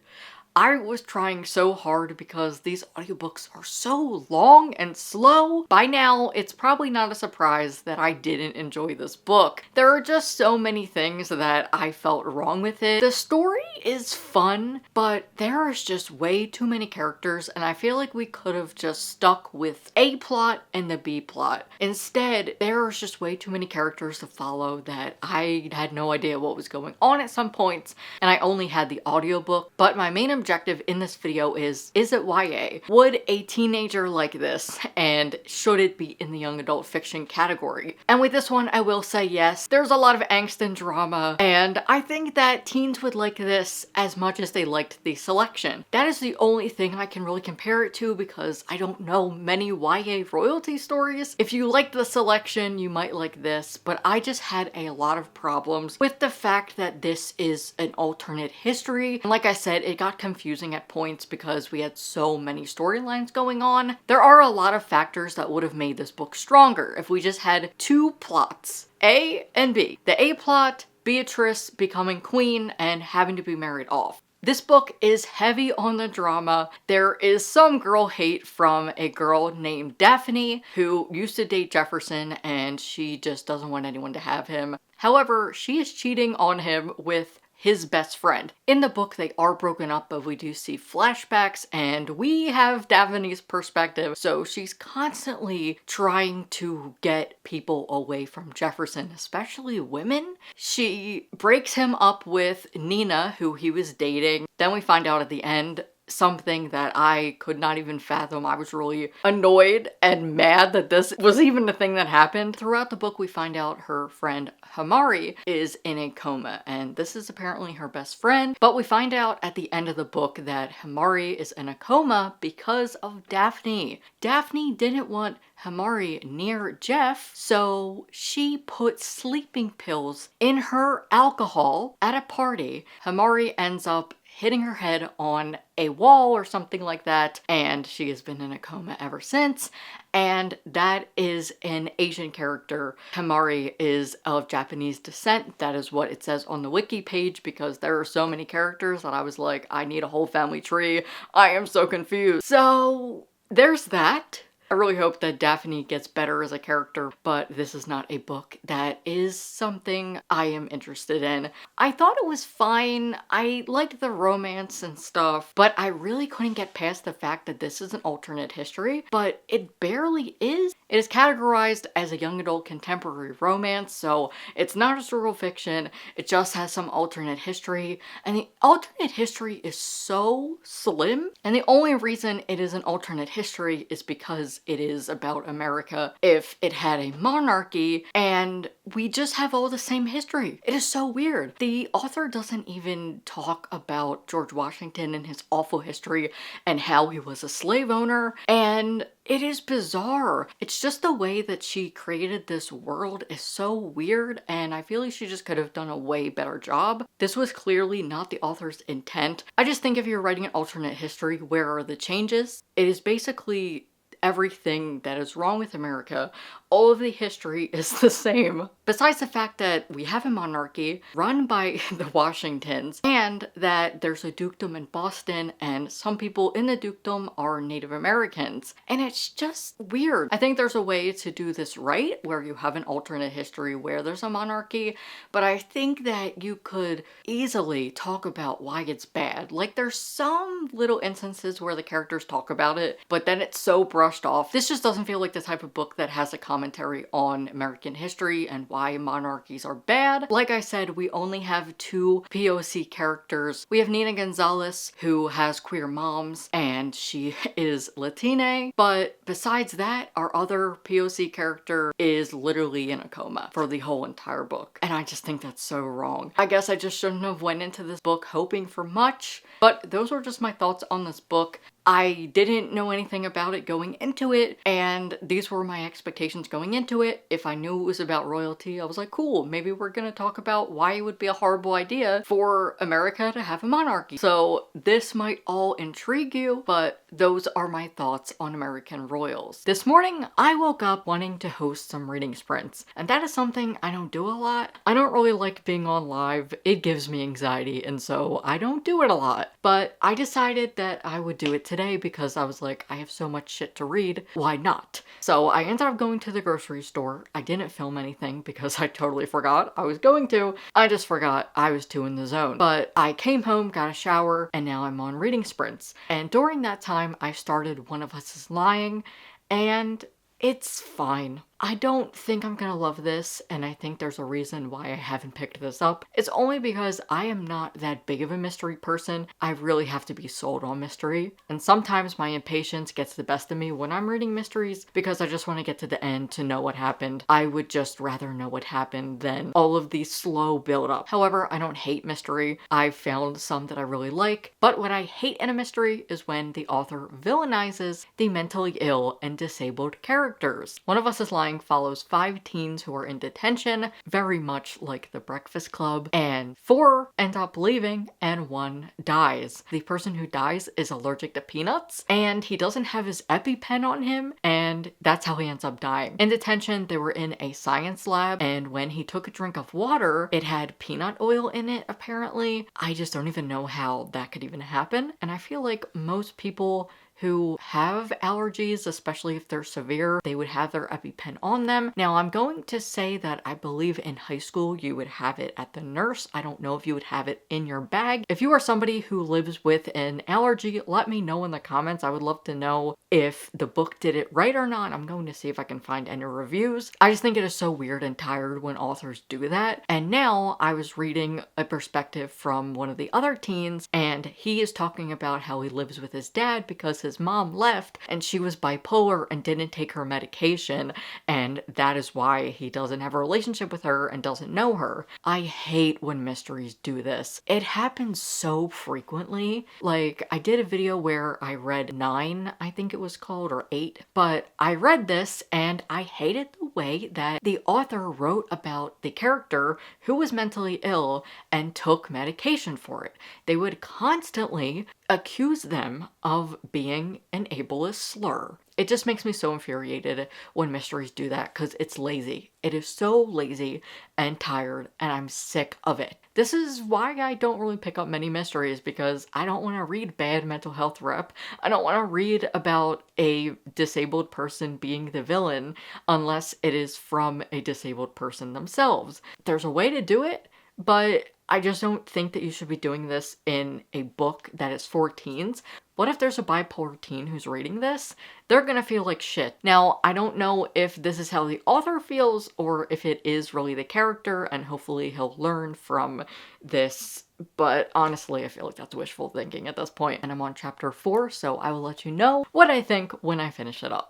I was trying so hard because these audiobooks are so long and slow. By now, it's probably not a surprise that I didn't enjoy this book. There are just so many things that I felt wrong with it. The story is fun, but there is just way too many characters, and I feel like we could have just stuck with A plot and the B plot. Instead, there is just way too many characters to follow that I had no idea what was going on at some points, and I only had the audiobook. But my main objective in this video is it YA? Would a teenager like this, and should it be in the young adult fiction category? And with this one, I will say yes. There's a lot of angst and drama, and I think that teens would like this as much as they liked the selection. That is the only thing I can really compare it to because I don't know many YA royalty stories. If you like the selection, you might like this, but I just had a lot of problems with the fact that this is an alternate history. And like I said, it got confusing at points because we had so many storylines going on. There are a lot of factors that would have made this book stronger if we just had two plots, A and B. The A plot, Beatrice becoming queen and having to be married off. This book is heavy on the drama. There is some girl hate from a girl named Daphne who used to date Jefferson and she just doesn't want anyone to have him. However, she is cheating on him with his best friend. In the book, they are broken up, but we do see flashbacks and we have Daphne's perspective. So she's constantly trying to get people away from Jefferson, especially women. She breaks him up with Nina, who he was dating. Then we find out at the end something that I could not even fathom. I was really annoyed and mad that this was even the thing that happened. Throughout the book, we find out her friend Hamari is in a coma, and this is apparently her best friend. But we find out at the end of the book that Hamari is in a coma because of Daphne. Daphne didn't want Hamari near Jeff, so she put sleeping pills in her alcohol at a party. Hamari ends up hitting her head on a wall or something like that, and she has been in a coma ever since. And that is an Asian character. Hamari is of Japanese descent. That is what it says on the wiki page because there are so many characters that I was like, I need a whole family tree. I am so confused. So there's that. I really hope that Daphne gets better as a character, but this is not a book that is something I am interested in. I thought it was fine. I liked the romance and stuff, but I really couldn't get past the fact that this is an alternate history, but it barely is. It is categorized as a young adult contemporary romance, so it's not historical fiction. It just has some alternate history, and the alternate history is so slim, and the only reason it is an alternate history is because it is about America. If it had a monarchy and we just have all the same history. It is so weird. The author doesn't even talk about George Washington and his awful history and how he was a slave owner, and it is bizarre. It's just the way that she created this world is so weird, and I feel like she just could have done a way better job. This was clearly not the author's intent. I just think if you're writing an alternate history, where are the changes? It is basically everything that is wrong with America. All of the history is the same. Besides the fact that we have a monarchy run by the Washingtons and that there's a dukedom in Boston and some people in the dukedom are Native Americans. And it's just weird. I think there's a way to do this right where you have an alternate history where there's a monarchy, but I think that you could easily talk about why it's bad. Like there's some little instances where the characters talk about it, but then it's so brushed off. This just doesn't feel like the type of book that has a commentary on American history and why monarchies are bad. Like I said, we only have two POC characters. We have Nina Gonzalez, who has queer moms, and she is Latina. But besides that, our other POC character is literally in a coma for the whole entire book. And I just think that's so wrong. I guess I just shouldn't have went into this book hoping for much, but those were just my thoughts on this book. I didn't know anything about it going into it, and these were my expectations going into it. If I knew it was about royalty, I was like, cool, maybe we're gonna talk about why it would be a horrible idea for America to have a monarchy. So this might all intrigue you, but those are my thoughts on American Royals. This morning, I woke up wanting to host some reading sprints, and that is something I don't do a lot. I don't really like being on live. It gives me anxiety, and so I don't do it a lot. But I decided that I would do it today because I was like, I have so much shit to read, why not? So I ended up going to the grocery store. I didn't film anything because I totally forgot I was going to. I just forgot I was too in the zone. But I came home, got a shower, and now I'm on reading sprints. And during that time, I started One of Us is Lying, and it's fine. I don't think I'm gonna love this, and I think there's a reason why I haven't picked this up. It's only because I am not that big of a mystery person. I really have to be sold on mystery, and sometimes my impatience gets the best of me when I'm reading mysteries because I just want to get to the end to know what happened. I would just rather know what happened than all of the slow build-up. However, I don't hate mystery. I've found some that I really like, but what I hate in a mystery is when the author villainizes the mentally ill and disabled characters. One of Us is Lying follows 5 teens who are in detention, very much like The Breakfast Club, and 4 end up leaving and 1 dies. The person who dies is allergic to peanuts, and he doesn't have his EpiPen on him, and that's how he ends up dying. In detention, they were in a science lab, and when he took a drink of water, it had peanut oil in it, apparently. I just don't even know how that could even happen, and I feel like most people who have allergies, especially if they're severe, they would have their EpiPen on them. Now, I'm going to say that I believe in high school you would have it at the nurse. I don't know if you would have it in your bag. If you are somebody who lives with an allergy, let me know in the comments. I would love to know if the book did it right or not. I'm going to see if I can find any reviews. I just think it is so weird and tired when authors do that. And now I was reading a perspective from one of the other teens, and he is talking about how he lives with his dad because his mom left and she was bipolar and didn't take her medication, and that is why he doesn't have a relationship with her and doesn't know her. I hate when mysteries do this. It happens so frequently. Like, I did a video where I read 9, I think it was called, or 8, but I read this and I hated the way that the author wrote about the character who was mentally ill and took medication for it. They would constantly accuse them of being an ableist slur. It just makes me so infuriated when mysteries do that because it's lazy. It is so lazy and tired, and I'm sick of it. This is why I don't really pick up many mysteries, because I don't want to read bad mental health rep. I don't want to read about a disabled person being the villain unless it is from a disabled person themselves. There's a way to do it, but I just don't think that you should be doing this in a book that is for teens. What if there's a bipolar teen who's reading this? They're gonna feel like shit. Now, I don't know if this is how the author feels or if it is really the character, and hopefully he'll learn from this, but honestly, I feel like that's wishful thinking at this point. And I'm on chapter 4, so I will let you know what I think when I finish it up.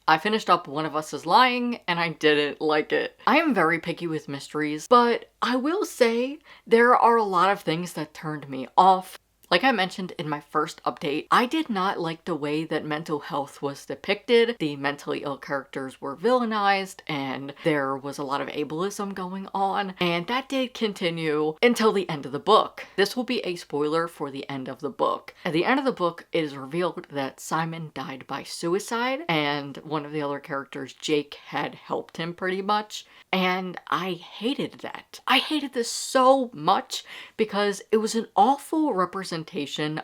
I finished up One of Us is Lying, and I didn't like it. I am very picky with mysteries, but I will say there are a lot of things that turned me off. Like I mentioned in my first update, I did not like the way that mental health was depicted. The mentally ill characters were villainized, and there was a lot of ableism going on, and that did continue until the end of the book. This will be a spoiler for the end of the book. At the end of the book, it is revealed that Simon died by suicide, and one of the other characters, Jake, had helped him pretty much, and I hated that. I hated this so much because it was an awful representation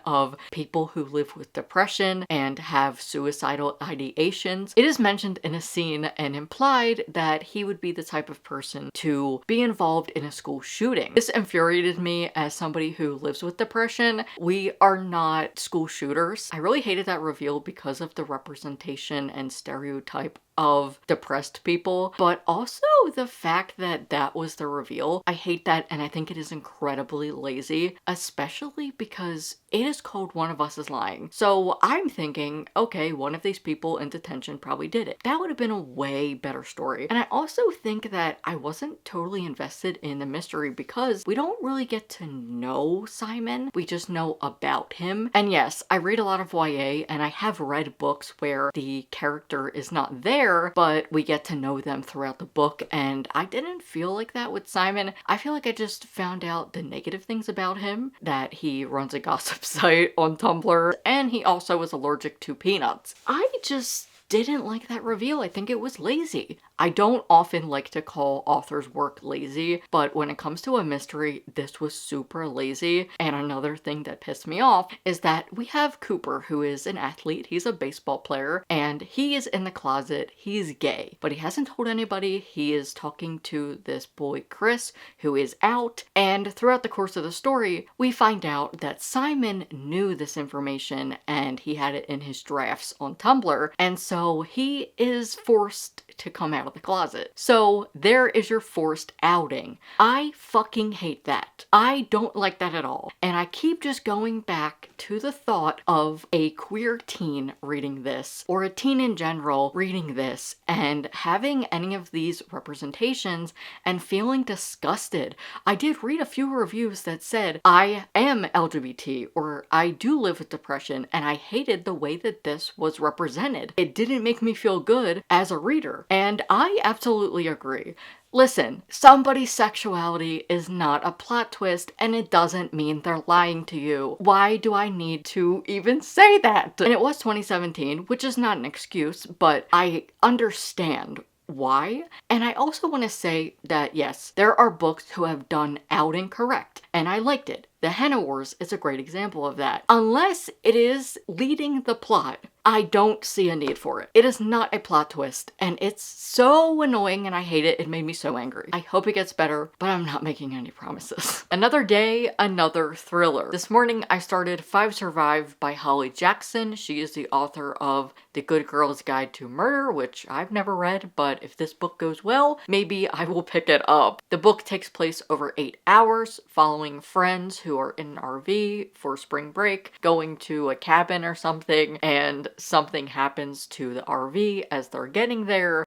of people who live with depression and have suicidal ideations. It is mentioned in a scene and implied that he would be the type of person to be involved in a school shooting. This infuriated me as somebody who lives with depression. We are not school shooters. I really hated that reveal because of the representation and stereotype of depressed people, but also the fact that that was the reveal. I hate that, and I think it is incredibly lazy, especially because it is called One of Us is Lying. So I'm thinking, okay, one of these people in detention probably did it. That would have been a way better story. And I also think that I wasn't totally invested in the mystery because we don't really get to know Simon. We just know about him. And yes, I read a lot of YA, and I have read books where the character is not there, there, but we get to know them throughout the book, and I didn't feel like that with Simon. I feel like I just found out the negative things about him, that he runs a gossip site on Tumblr, and he also is allergic to peanuts. I just didn't like that reveal. I think it was lazy. I don't often like to call authors' work lazy, but when it comes to a mystery, this was super lazy. And another thing that pissed me off is that we have Cooper, who is an athlete. He's a baseball player, and he is in the closet. He's gay, but he hasn't told anybody. He is talking to this boy, Chris, who is out. And throughout the course of the story, we find out that Simon knew this information and he had it in his drafts on Tumblr. And so he is forced to come out of the closet. So there is your forced outing. I fucking hate that. I don't like that at all. And I keep just going back to the thought of a queer teen reading this, or a teen in general reading this, and having any of these representations and feeling disgusted. I did read a few reviews that said, I am LGBT, or I do live with depression, and I hated the way that this was represented. It didn't make me feel good as a reader. And I absolutely agree. Listen, somebody's sexuality is not a plot twist, and it doesn't mean they're lying to you. Why do I need to even say that? And it was 2017, which is not an excuse, but I understand why. And I also want to say that yes, there are books who have done outing correct, and I liked it. The Henna Wars is a great example of that. Unless it is leading the plot, I don't see a need for it. It is not a plot twist, and it's so annoying and I hate it. It made me so angry. I hope it gets better, but I'm not making any promises. Another day, another thriller. This morning I started 5 Survive by Holly Jackson. She is the author of The Good Girl's Guide to Murder, which I've never read, but if this book goes well, maybe I will pick it up. The book takes place over 8 hours, following friends who are in an RV for spring break, going to a cabin or something, and something happens to the RV as they're getting there.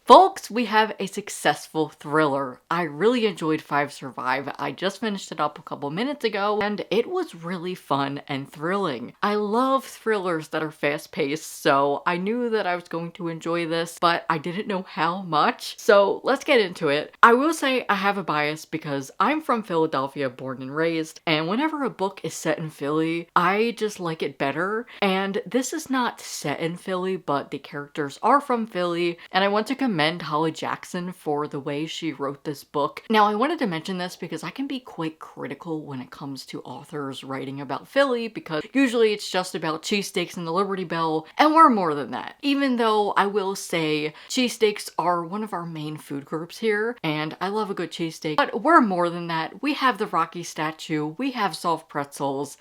Folks, we have a successful thriller. I really enjoyed 5 Survive. I just finished it up a couple minutes ago, and it was really fun and thrilling. I love thrillers that are fast-paced, so I knew that I was going to enjoy this, but I didn't know how much. So let's get into it. I will say I have a bias because I'm from Philadelphia, born and raised, and whenever a book is set in Philly, I just like it better. And this is not set in Philly, but the characters are from Philly, and I want to commend Holly Jackson for the way she wrote this book. Now, I wanted to mention this because I can be quite critical when it comes to authors writing about Philly, because usually it's just about cheesesteaks and the Liberty Bell, and we're more than that. Even though I will say cheesesteaks are one of our main food groups here, and I love a good cheesesteak, but we're more than that. We have the Rocky statue, we have soft pretzels.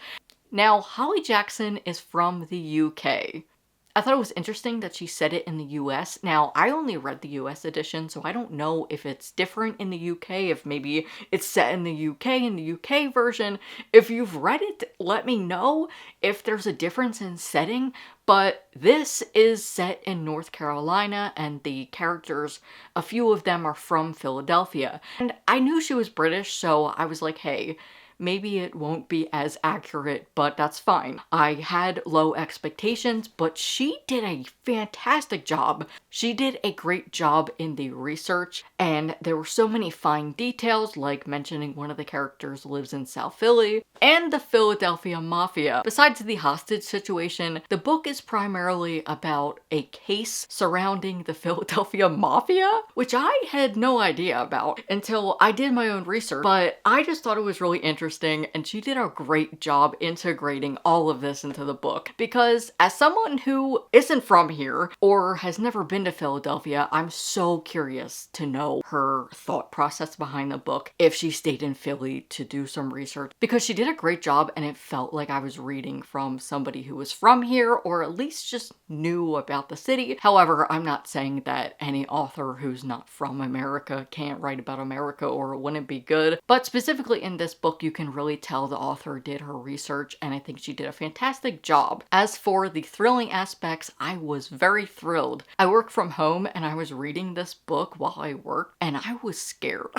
Now, Holly Jackson is from the UK. I thought it was interesting that she said it in the US. Now, I only read the US edition, so I don't know if it's different in the UK, if maybe it's set in the UK in the UK version. If you've read it, let me know if there's a difference in setting, but this is set in North Carolina, and the characters, a few of them are from Philadelphia. And I knew she was British, so I was like, hey, maybe it won't be as accurate, but that's fine. I had low expectations, but she did a fantastic job. She did a great job in the research, and there were so many fine details, like mentioning one of the characters lives in South Philly, and the Philadelphia Mafia. Besides the hostage situation, the book is primarily about a case surrounding the Philadelphia Mafia, which I had no idea about until I did my own research, but I just thought it was really interesting, and she did a great job integrating all of this into the book. Because as someone who isn't from here or has never been to Philadelphia, I'm so curious to know her thought process behind the book, if she stayed in Philly to do some research, because she did a great job, and it felt like I was reading from somebody who was from here, or at least just knew about the city. However, I'm not saying that any author who's not from America can't write about America or it wouldn't be good, but specifically in this book, you can can really tell the author did her research, and I think she did a fantastic job. As for the thrilling aspects, I was very thrilled. I work from home and I was reading this book while I worked, and I was scared.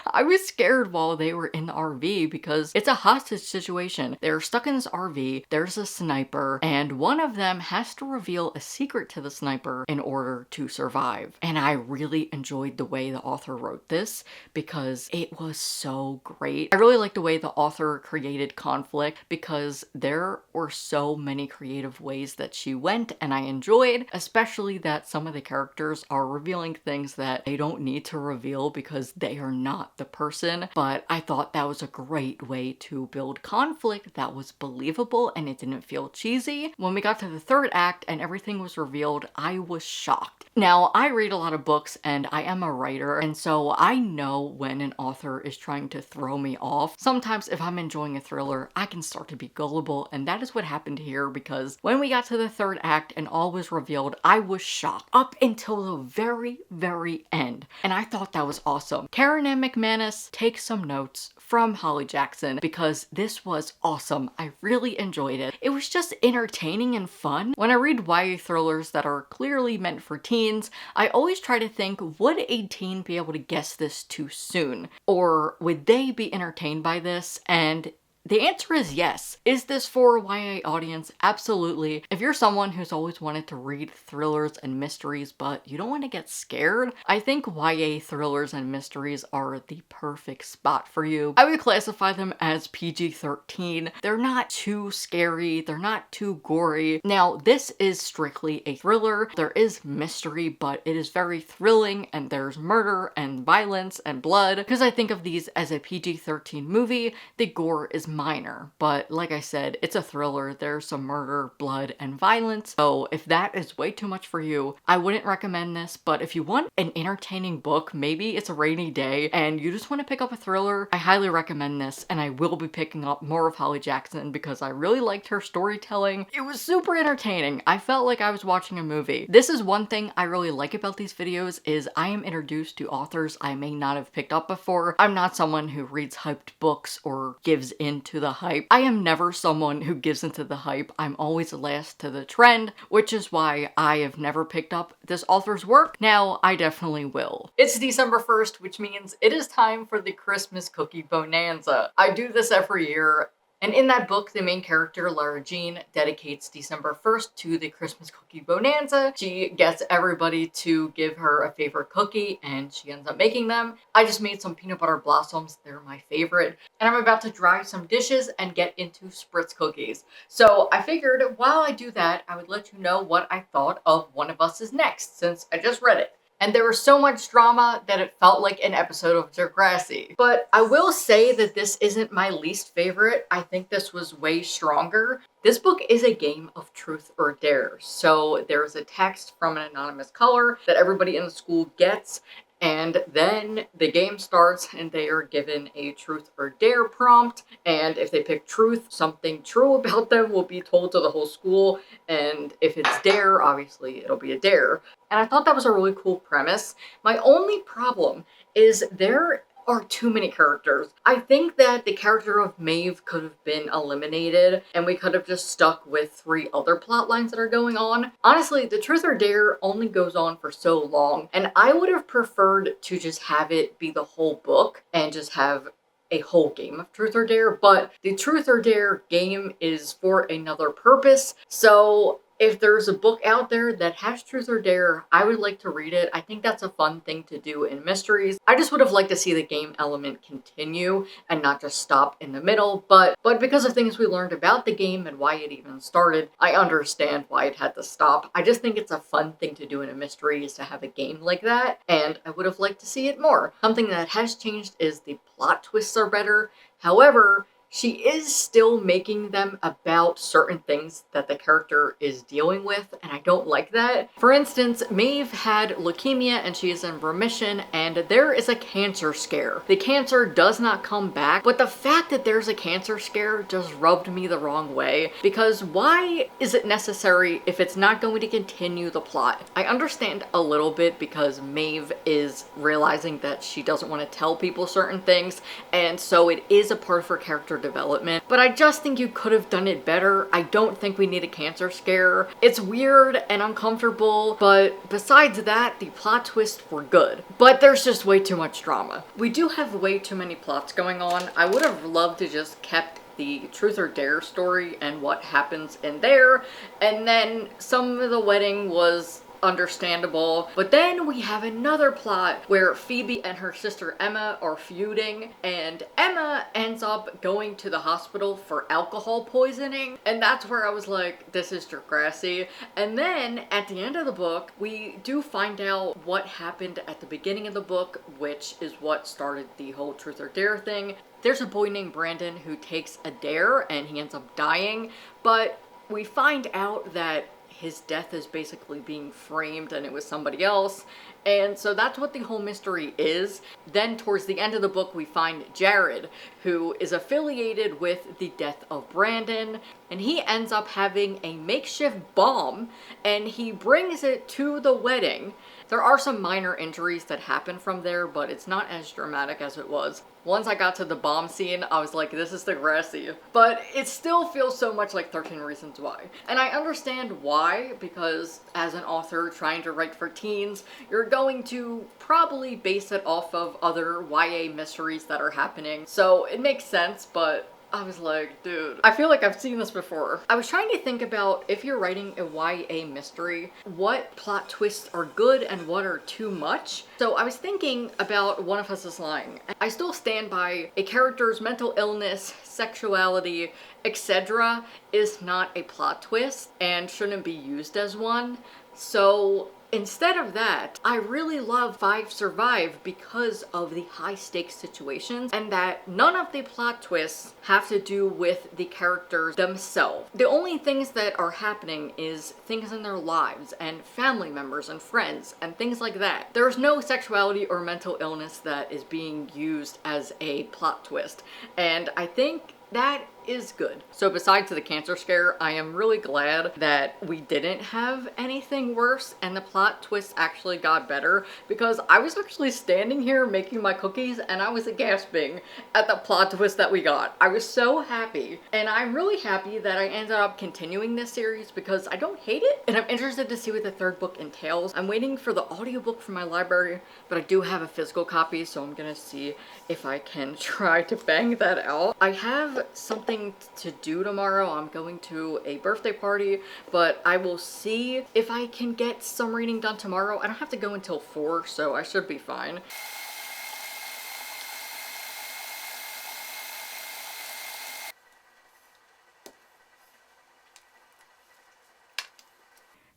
I was scared while they were in the RV because it's a hostage situation. They're stuck in this RV, there's a sniper, and one of them has to reveal a secret to the sniper in order to survive. And I really enjoyed the way the author wrote this because it was so great. I really like the way the author created conflict because there were so many creative ways that she went, and I enjoyed, especially that some of the characters are revealing things that they don't need to reveal because they are not the person. But I thought that was a great way to build conflict that was believable and it didn't feel cheesy. When we got to the third act and everything was revealed, I was shocked. Now, I read a lot of books and I am a writer, and so I know when an author is trying to throw me off. Sometimes if I'm enjoying a thriller, I can start to be gullible, and that is what happened here because when we got to the third act and all was revealed, I was shocked up until the very, very end. And I thought that was awesome. Karen and McManus, take some notes from Holly Jackson because this was awesome. I really enjoyed it. It was just entertaining and fun. When I read YA thrillers that are clearly meant for teens, I always try to think, would a teen be able to guess this too soon? Or would they be entertained by this? And the answer is yes. Is this for a YA audience? Absolutely. If you're someone who's always wanted to read thrillers and mysteries, but you don't want to get scared, I think YA thrillers and mysteries are the perfect spot for you. I would classify them as PG-13. They're not too scary. They're not too gory. Now, this is strictly a thriller. There is mystery, but it is very thrilling, and there's murder and violence and blood. Because I think of these as a PG-13 movie, the gore is minor, but like I said, it's a thriller. There's some murder, blood, and violence. So if that is way too much for you, I wouldn't recommend this. But if you want an entertaining book, maybe it's a rainy day and you just want to pick up a thriller, I highly recommend this, and I will be picking up more of Holly Jackson because I really liked her storytelling. It was super entertaining. I felt like I was watching a movie. This is one thing I really like about these videos is I am introduced to authors I may not have picked up before. I'm not someone who reads hyped books or gives into the hype. I am never someone who gives into the hype. I'm always last to the trend, which is why I have never picked up this author's work. Now, I definitely will. It's December 1st, which means it is time for the Christmas cookie bonanza. I do this every year. And in that book, the main character, Lara Jean, dedicates December 1st to the Christmas cookie bonanza. She gets everybody to give her a favorite cookie, and she ends up making them. I just made some peanut butter blossoms. They're my favorite. And I'm about to dry some dishes and get into spritz cookies. So I figured while I do that, I would let you know what I thought of One of Us is Next, since I just read it. And there was so much drama that it felt like an episode of Degrassi. But I will say that this isn't my least favorite. I think this was way stronger. This book is a game of truth or dare. So there's a text from an anonymous caller that everybody in the school gets, and then the game starts and they are given a truth or dare prompt. And if they pick truth, something true about them will be told to the whole school. And if it's dare, obviously it'll be a dare. And I thought that was a really cool premise. My only problem is there are too many characters. I think that the character of Maeve could have been eliminated and we could have just stuck with 3 other plot lines that are going on. Honestly, the Truth or Dare only goes on for so long, and I would have preferred to just have it be the whole book and just have a whole game of Truth or Dare, but the Truth or Dare game is for another purpose. So if there's a book out there that has Truth or Dare, I would like to read it. I think that's a fun thing to do in mysteries. I just would have liked to see the game element continue and not just stop in the middle, but because of things we learned about the game and why it even started, I understand why it had to stop. I just think it's a fun thing to do in a mystery is to have a game like that, and I would have liked to see it more. Something that has changed is the plot twists are better. However, she is still making them about certain things that the character is dealing with, and I don't like that. For instance, Maeve had leukemia and she is in remission, and there is a cancer scare. The cancer does not come back, but the fact that there's a cancer scare just rubbed me the wrong way, because why is it necessary if it's not going to continue the plot? I understand a little bit because Maeve is realizing that she doesn't want to tell people certain things, and so it is a part of her character development, but I just think you could have done it better. I don't think we need a cancer scare. It's weird and uncomfortable, but besides that, the plot twists were good. But there's just way too much drama. We do have way too many plots going on. I would have loved to just kept the Truth or Dare story and what happens in there, and then some of the wedding was understandable. But then we have another plot where Phoebe and her sister Emma are feuding, and Emma ends up going to the hospital for alcohol poisoning, and that's where I was like, this is Degrassi. And then at the end of the book, we do find out what happened at the beginning of the book, which is what started the whole Truth or Dare thing. There's a boy named Brandon who takes a dare and he ends up dying, but we find out that his death is basically being framed and it was somebody else. And so that's what the whole mystery is. Then towards the end of the book, we find Jared, who is affiliated with the death of Brandon, and he ends up having a makeshift bomb and he brings it to the wedding. There are some minor injuries that happen from there, but it's not as dramatic as it was. Once I got to the bomb scene, I was like, this is Degrassi. But it still feels so much like 13 Reasons Why. And I understand why, because as an author trying to write for teens, you're going to probably base it off of other YA mysteries that are happening. So it makes sense, but I was like, dude, I feel like I've seen this before. I was trying to think about, if you're writing a YA mystery, what plot twists are good and what are too much. So I was thinking about One of Us is Lying. I still stand by a character's mental illness, sexuality, etc. is not a plot twist and shouldn't be used as one. So instead of that, I really love Five Survive because of the high stakes situations and that none of the plot twists have to do with the characters themselves. The only things that are happening is things in their lives and family members and friends and things like that. There's no sexuality or mental illness that is being used as a plot twist, and I think that is good. So besides the cancer scare, I am really glad that we didn't have anything worse and the plot twist actually got better, because I was actually standing here making my cookies and I was gasping at the plot twist that we got. I was so happy, and I'm really happy that I ended up continuing this series because I don't hate it, and I'm interested to see what the third book entails. I'm waiting for the audiobook from my library, but I do have a physical copy, so I'm gonna see if I can try to bang that out. I have something to do tomorrow. I'm going to a birthday party, but I will see if I can get some reading done tomorrow. I don't have to go until 4, so I should be fine.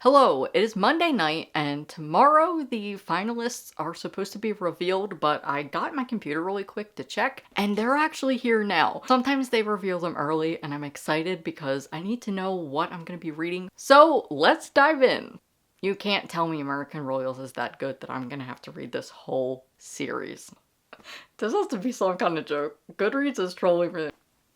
Hello, it is Monday night, and tomorrow the finalists are supposed to be revealed, but I got my computer really quick to check, and they're actually here now. Sometimes they reveal them early, and I'm excited because I need to know what I'm going to be reading. So let's dive in. You can't tell me American Royals is that good that I'm going to have to read this whole series. This has to be some kind of joke. Goodreads is trolling me.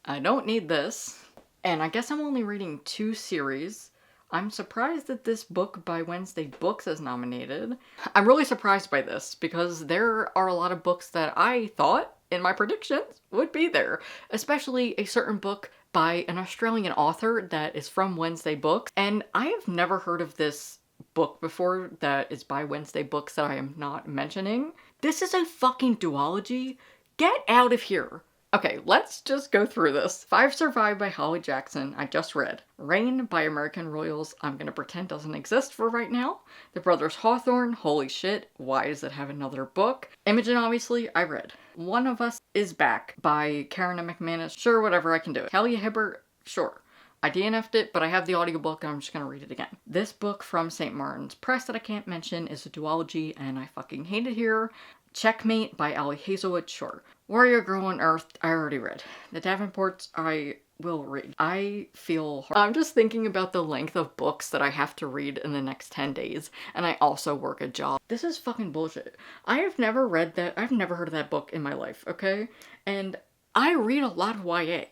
I don't need this. And I guess I'm only reading 2 series. I'm surprised that this book by Wednesday Books is nominated. I'm really surprised by this because there are a lot of books that I thought in my predictions would be there, especially a certain book by an Australian author that is from Wednesday Books, and I have never heard of this book before that is by Wednesday Books that I am not mentioning. This is a fucking duology. Get out of here. Okay, let's just go through this. Five Survive by Holly Jackson, I just read. Rain by American Royals, I'm gonna pretend doesn't exist for right now. The Brothers Hawthorne, holy shit, why does it have another book? Imogen, obviously, I read. One of Us is Back by Karen and McManus, sure, whatever, I can do it. Kelly Hibbert, sure. I DNF'd it, but I have the audiobook and I'm just gonna read it again. This book from St. Martin's Press that I can't mention is a duology and I fucking hate it here. Checkmate by Hazelwood, sure. Warrior Girl Unearthed, I already read. The Davenports, I will read. I feel I'm just thinking about the length of books that I have to read in the next 10 days, and I also work a job. This is fucking bullshit. I have never read that, I've never heard of that book in my life, okay? And I read a lot of YA.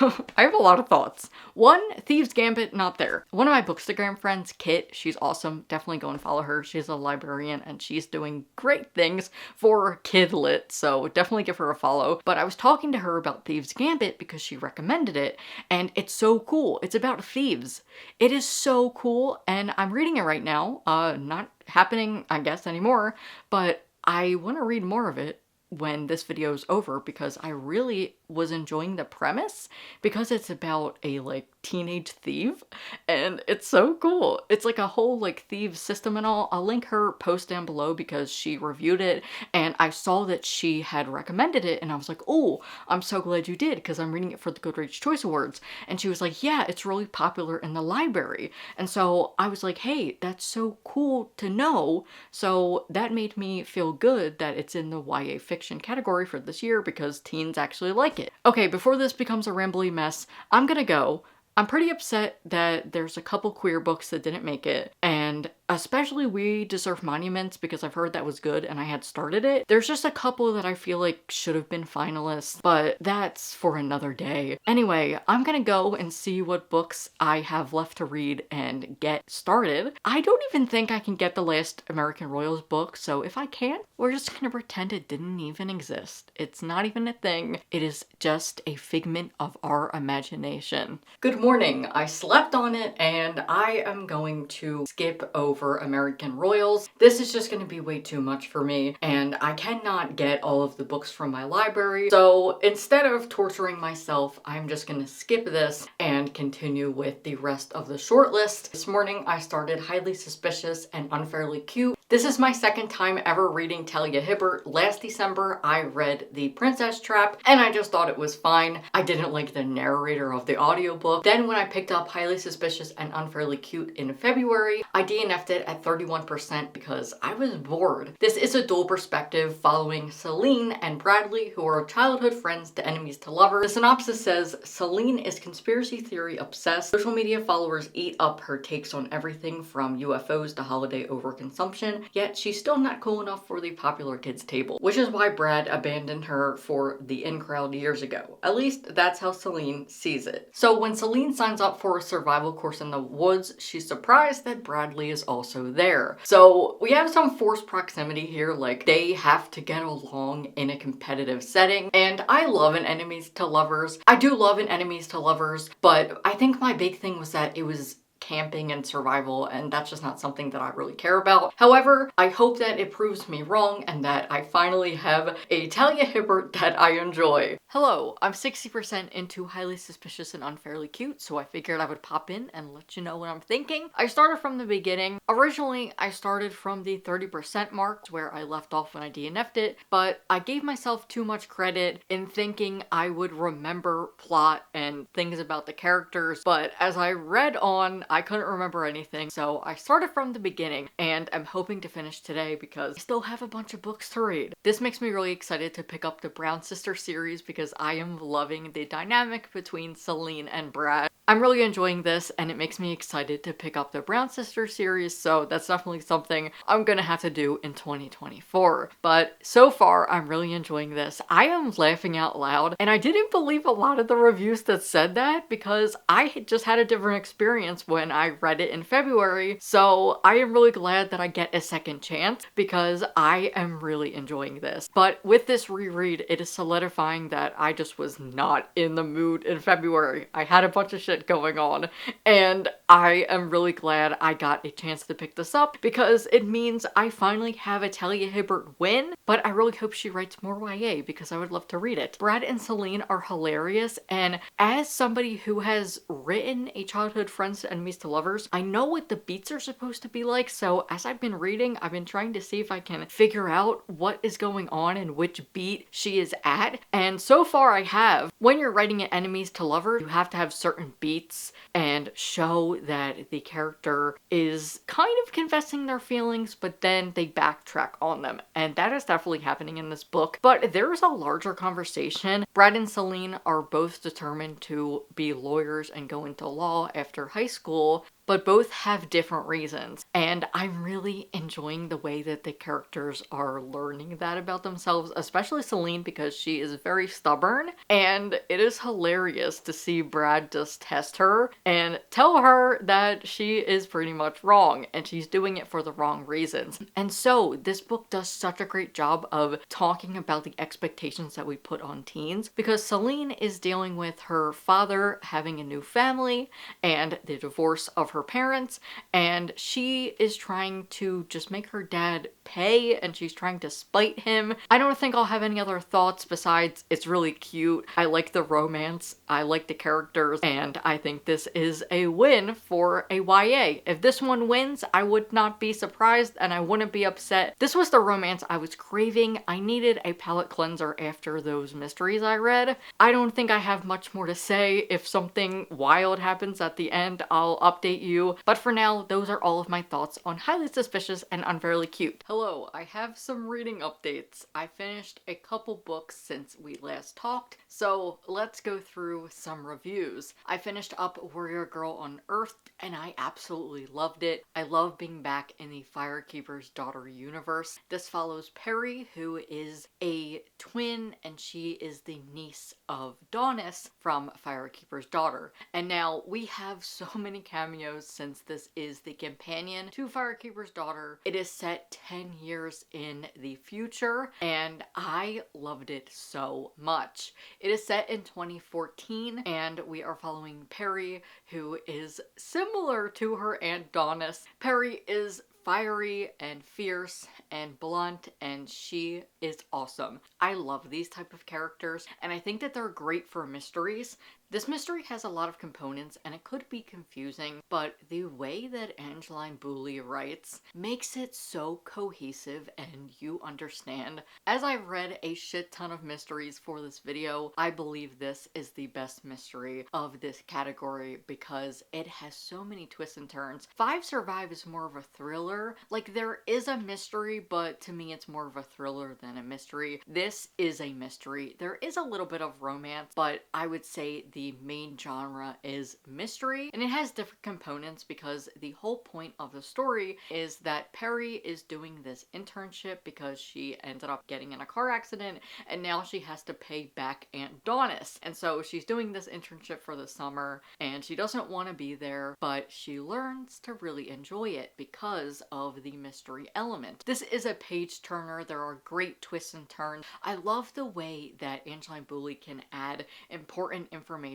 I have a lot of thoughts. One, Thieves Gambit, not there. One of my Bookstagram friends, Kit, she's awesome. Definitely go and follow her. She's a librarian and she's doing great things for kid lit, so definitely give her a follow. But I was talking to her about Thieves Gambit because she recommended it, and it's so cool. It's about thieves. It is so cool, and I'm reading it right now. Not happening, I guess, anymore, but I want to read more of it when this video is over because I really was enjoying the premise because it's about a like teenage thief and it's so cool. It's like a whole like thieves system and all. I'll link her post down below because she reviewed it and I saw that she had recommended it and I was like, oh, I'm so glad you did because I'm reading it for the Goodreads Choice Awards. And she was like, yeah, it's really popular in the library. And so I was like, hey, that's so cool to know. So that made me feel good that it's in the YA fiction category for this year because teens actually like it. Okay, before this becomes a rambly mess, I'm gonna go. I'm pretty upset that there's a couple queer books that didn't make it, and especially We Deserve Monuments because I've heard that was good and I had started it. There's just a couple that I feel like should have been finalists, but that's for another day. Anyway, I'm gonna go and see what books I have left to read and get started. I don't even think I can get the last American Royals book, so if I can't, we're just gonna pretend it didn't even exist. It's not even a thing. It is just a figment of our imagination. Good morning. I slept on it and I am going to skip over American Royals. This is just going to be way too much for me and I cannot get all of the books from my library. So instead of torturing myself, I'm just going to skip this and continue with the rest of the shortlist. This morning I started Highly Suspicious and Unfairly Cute. This is my second time ever reading Taila Hibbert. Last December I read The Princess Trap and I just thought it was fine. I didn't like the narrator of the audiobook. Then when I picked up Highly Suspicious and Unfairly Cute in February, I DNF'd it at 31% because I was bored. This is a dual perspective following Celine and Bradley, who are childhood friends to enemies to lovers. The synopsis says, Celine is conspiracy theory obsessed. Social media followers eat up her takes on everything from UFOs to holiday overconsumption, yet she's still not cool enough for the popular kids table, which is why Brad abandoned her for the in crowd years ago. At least that's how Celine sees it. So when Celine signs up for a survival course in the woods, she's surprised that Bradley is also there. So we have some forced proximity here, like they have to get along in a competitive setting. And I love an enemies to lovers. I do love an enemies to lovers, but I think my big thing was that it was camping and survival, and that's just not something that I really care about. However, I hope that it proves me wrong and that I finally have a Taila Hibbert that I enjoy. Hello, I'm 60% into Highly Suspicious and Unfairly Cute, so I figured I would pop in and let you know what I'm thinking. I started from the beginning. Originally, I started from the 30% mark where I left off when I DNF'd it, but I gave myself too much credit in thinking I would remember plot and things about the characters, but as I read on, I couldn't remember anything, so I started from the beginning, and I'm hoping to finish today because I still have a bunch of books to read. This makes me really excited to pick up the Brown Sister series because I am loving the dynamic between Celine and Brad. I'm really enjoying this, and it makes me excited to pick up the Brown Sister series, so that's definitely something I'm gonna have to do in 2024. But so far, I'm really enjoying this. I am laughing out loud, and I didn't believe a lot of the reviews that said that because I had just had a different experience when I read it in February, so I am really glad that I get a second chance because I am really enjoying this. But with this reread, it is solidifying that I just was not in the mood in February. I had a bunch of shit going on, and I am really glad I got a chance to pick this up because it means I finally have a Taila Hibbert win, but I really hope she writes more YA because I would love to read it. Brad and Celine are hilarious, and as somebody who has written a childhood friends to enemies to lovers, I know what the beats are supposed to be like, so as I've been reading, I've been trying to see if I can figure out what is going on and which beat she is at, and so far I have. When you're writing an enemies to lovers, you have to have certain beats and show that the character is kind of confessing their feelings, but then they backtrack on them. And that is definitely happening in this book. But there's a larger conversation. Brad and Celine are both determined to be lawyers and go into law after high school, but both have different reasons. And I'm really enjoying the way that the characters are learning that about themselves, especially Celine, because she is very stubborn. And it is hilarious to see Brad just test her and tell her that she is pretty much wrong and she's doing it for the wrong reasons. And so this book does such a great job of talking about the expectations that we put on teens, because Celine is dealing with her father having a new family and the divorce of her parents, and she is trying to just make her dad pay, and she's trying to spite him. I don't think I'll have any other thoughts besides it's really cute. I like the romance, I like the characters, and I think this is a win for a YA. If this one wins, I would not be surprised and I wouldn't be upset. This was the romance I was craving. I needed a palate cleanser after those mysteries I read. I don't think I have much more to say. If something wild happens at the end, I'll update you. But for now, those are all of my thoughts on Highly Suspicious and Unfairly Cute. Hello, I have some reading updates. I finished a couple books since we last talked, so let's go through some reviews. I finished up Warrior Girl Unearthed, and I absolutely loved it. I love being back in the Firekeeper's Daughter universe. This follows Perry, who is a twin, and she is the niece of Dawness from Firekeeper's Daughter. And now we have so many cameos since this is the companion to Firekeeper's Daughter. It is set 10 years in the future, and I loved it so much. It is set in 2014, and we are following Perry, who is similar to her aunt Dawness. Perry is fiery and fierce and blunt, and she is awesome. I love these type of characters, and I think that they're great for mysteries. This mystery has a lot of components and it could be confusing, but the way that Angeline Bouilley writes makes it so cohesive and you understand. As I've read a shit ton of mysteries for this video, I believe this is the best mystery of this category because it has so many twists and turns. Five Survive is more of a thriller. Like, there is a mystery, but to me it's more of a thriller than a mystery. This is a mystery. There is a little bit of romance, but I would say the main genre is mystery, and it has different components because the whole point of the story is that Perry is doing this internship because she ended up getting in a car accident and now she has to pay back Aunt Dawness. And so she's doing this internship for the summer and she doesn't want to be there, but she learns to really enjoy it because of the mystery element. This is a page turner. There are great twists and turns. I love the way that Angeline Bouilley can add important information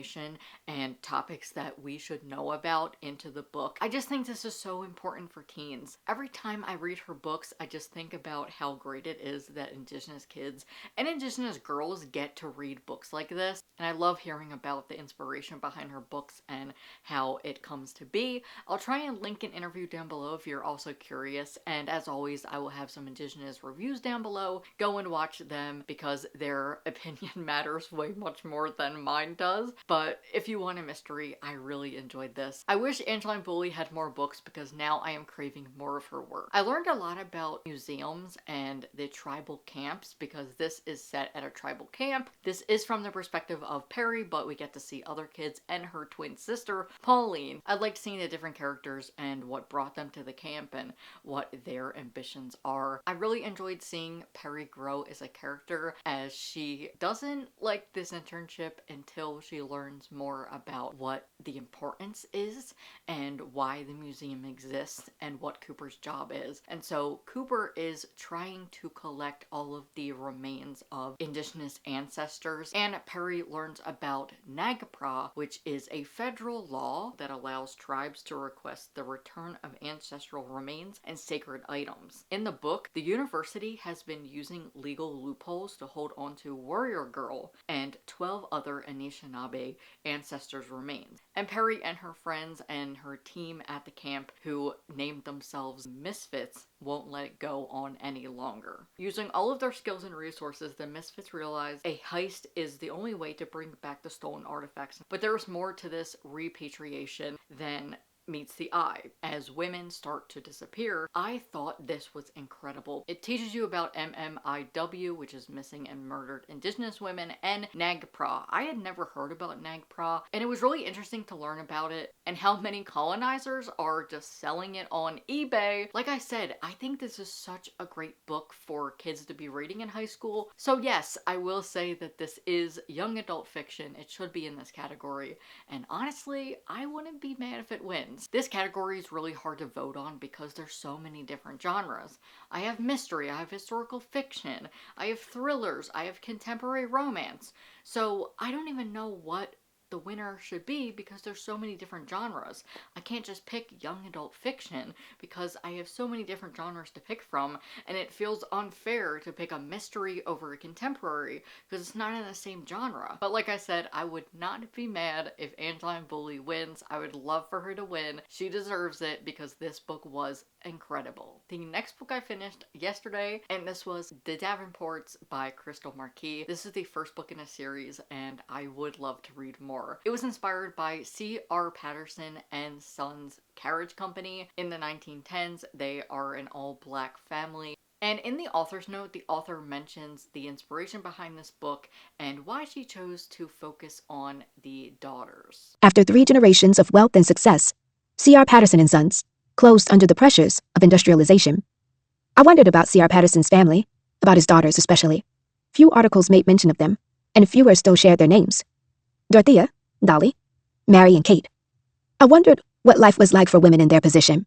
and topics that we should know about into the book. I just think this is so important for teens. Every time I read her books, I just think about how great it is that Indigenous kids and Indigenous girls get to read books like this. And I love hearing about the inspiration behind her books and how it comes to be. I'll try and link an interview down below if you're also curious. And as always, I will have some Indigenous reviews down below. Go and watch them because their opinion matters way much more than mine does. But if you want a mystery, I really enjoyed this. I wish Angeline Bouilley had more books because now I am craving more of her work. I learned a lot about museums and the tribal camps because this is set at a tribal camp. This is from the perspective of Perry, but we get to see other kids and her twin sister, Pauline. I liked seeing the different characters and what brought them to the camp and what their ambitions are. I really enjoyed seeing Perry grow as a character as she doesn't like this internship until she learns more about what the importance is and why the museum exists and what Cooper's job is. And so Cooper is trying to collect all of the remains of Indigenous ancestors, and Perry learns about NAGPRA, which is a federal law that allows tribes to request the return of ancestral remains and sacred items. In the book, the university has been using legal loopholes to hold on to Warrior Girl and 12 other Anishinaabe ancestors' remains. And Perry and her friends and her team at the camp, who named themselves Misfits, won't let it go on any longer. Using all of their skills and resources, the Misfits realize a heist is the only way to bring back the stolen artifacts. But there's more to this repatriation than meets the eye as women start to disappear. I thought this was incredible. It teaches you about MMIW, which is Missing and Murdered Indigenous Women, and NAGPRA. I had never heard about NAGPRA, and it was really interesting to learn about it and how many colonizers are just selling it on eBay. Like I said, I think this is such a great book for kids to be reading in high school. So yes, I will say that this is young adult fiction. It should be in this category. And honestly, I wouldn't be mad if it wins. This category is really hard to vote on because there's so many different genres. I have mystery, I have historical fiction, I have thrillers, I have contemporary romance. So I don't even know what the winner should be because there's so many different genres. I can't just pick young adult fiction because I have so many different genres to pick from, and it feels unfair to pick a mystery over a contemporary because it's not in the same genre. But like I said, I would not be mad if Angeline Bouilley wins. I would love for her to win. She deserves it because this book was incredible. The next book I finished yesterday, and this was The Davenports by Krystal Marquis. This is the first book in a series, and I would love to read more. It was inspired by C.R. Patterson and Sons Carriage Company. In the 1910s, they are an all-black family. And in the author's note, the author mentions the inspiration behind this book and why she chose to focus on the daughters. After 3 generations of wealth and success, C.R. Patterson and Sons closed under the pressures of industrialization. I wondered about C.R. Patterson's family, about his daughters especially. Few articles made mention of them, and fewer still shared their names. Dorothea, Dolly, Mary, and Kate. I wondered what life was like for women in their position.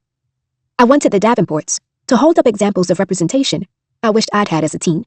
I wanted the Davenports to hold up examples of representation I wished I'd had as a teen.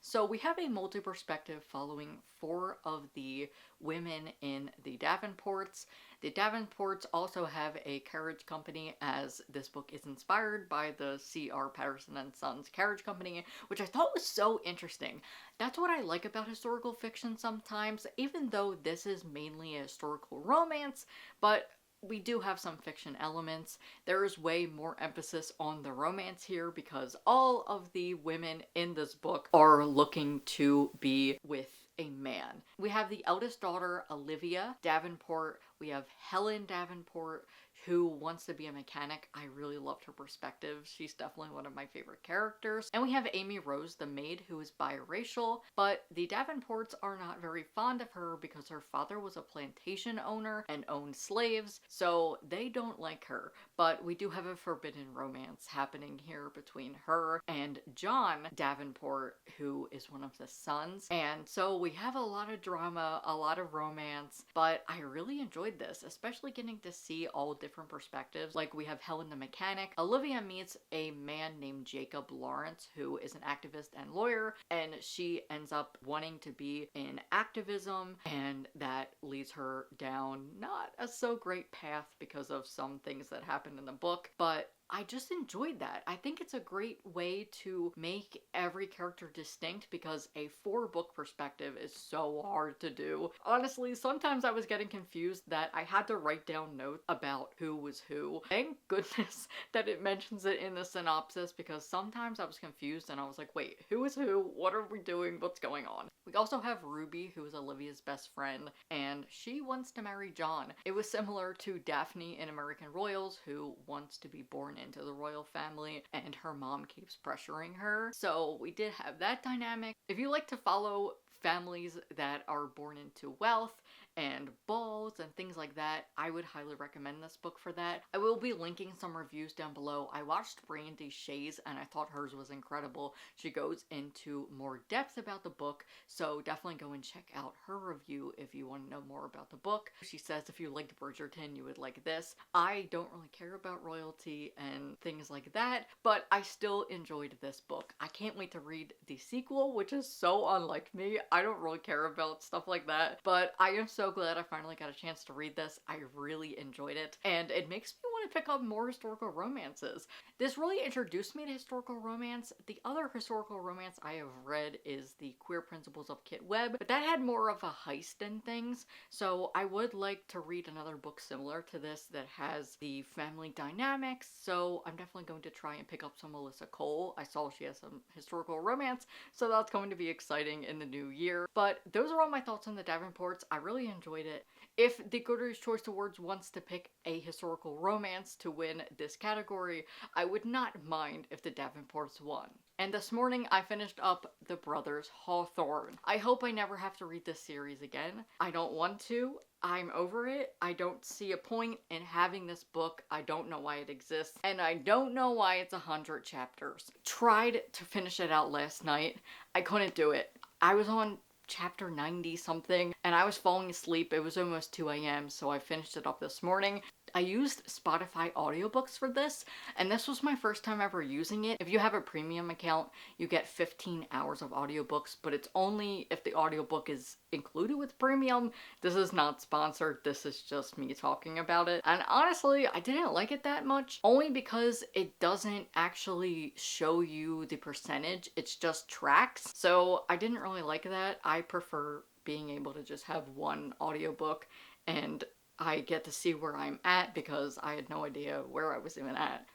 So we have a multi-perspective following 4 of the women in the Davenports. The Davenports also have a carriage company, as this book is inspired by the C.R. Patterson and Sons Carriage Company, which I thought was so interesting. That's what I like about historical fiction sometimes, even though this is mainly a historical romance, but we do have some fiction elements. There is way more emphasis on the romance here because all of the women in this book are looking to be with a man. We have the eldest daughter, Olivia Davenport. We have Helen Davenport, who wants to be a mechanic. I really loved her perspective. She's definitely one of my favorite characters. And we have Amy Rose, the maid, who is biracial, but the Davenports are not very fond of her because her father was a plantation owner and owned slaves, so they don't like her. But we do have a forbidden romance happening here between her and John Davenport, who is one of the sons. And so we have a lot of drama, a lot of romance, but I really enjoyed this, especially getting to see all different perspectives. Like, we have Helen the mechanic. Olivia meets a man named Jacob Lawrence, who is an activist and lawyer, and she ends up wanting to be in activism, and that leads her down not a so great path because of some things that happened in the book, but I just enjoyed that. I think it's a great way to make every character distinct because a 4-book perspective is so hard to do. Honestly, sometimes I was getting confused that I had to write down notes about who was who. Thank goodness that it mentions it in the synopsis because sometimes I was confused and I was like, wait, who is who? What are we doing? What's going on? We also have Ruby, who is Olivia's best friend, and she wants to marry John. It was similar to Daphne in American Royals, who wants to be born into the royal family and her mom keeps pressuring her. So we did have that dynamic. If you like to follow families that are born into wealth and balls and things like that, I would highly recommend this book for that. I will be linking some reviews down below. I watched Brandy Shay's and I thought hers was incredible. She goes into more depth about the book, so definitely go and check out her review if you want to know more about the book. She says if you liked Bridgerton, you would like this. I don't really care about royalty and things like that, but I still enjoyed this book. I can't wait to read the sequel, which is so unlike me. I don't really care about stuff like that, but I am so glad I finally got a chance to read this. I really enjoyed it, and it makes me want to pick up more historical romances. This really introduced me to historical romance. The other historical romance I have read is The Queer Principles of Kit Webb, but that had more of a heist and things, so I would like to read another book similar to this that has the family dynamics, so I'm definitely going to try and pick up some Melissa Cole. I saw she has some historical romance, so that's going to be exciting in the new year. year. But those are all my thoughts on the Davenports. I really enjoyed it. If the Goodreads Choice Awards wants to pick a historical romance to win this category, I would not mind if the Davenports won. And this morning I finished up the Brothers Hawthorne. I hope I never have to read this series again. I don't want to. I'm over it. I don't see a point in having this book. I don't know why it exists. And I don't know why it's 100 chapters. Tried to finish it out last night. I couldn't do it. I was on chapter 90 something and I was falling asleep. It was almost 2 a.m. so I finished it up this morning. I used Spotify audiobooks for this, and this was my first time ever using it. If you have a premium account, you get 15 hours of audiobooks, but it's only if the audiobook is included with premium. This is not sponsored, this is just me talking about it. And honestly, I didn't like it that much, only because it doesn't actually show you the percentage, it's just tracks. So I didn't really like that. I prefer being able to just have one audiobook and I get to see where I'm at because I had no idea where I was even at.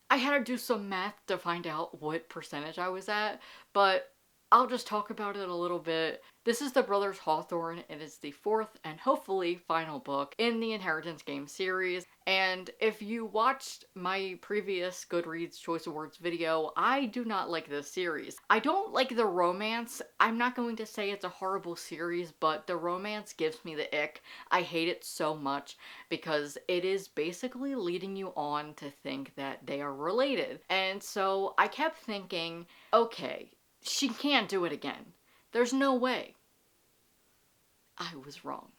I had to do some math to find out what percentage I was at, but I'll just talk about it a little bit. This is the Brothers Hawthorne. It is the fourth and hopefully final book in the Inheritance Game series. And if you watched my previous Goodreads Choice Awards video, I do not like this series. I don't like the romance. I'm not going to say it's a horrible series, but the romance gives me the ick. I hate it so much because it is basically leading you on to think that they are related. And so I kept thinking, okay, she can't do it again. There's no way. I was wrong.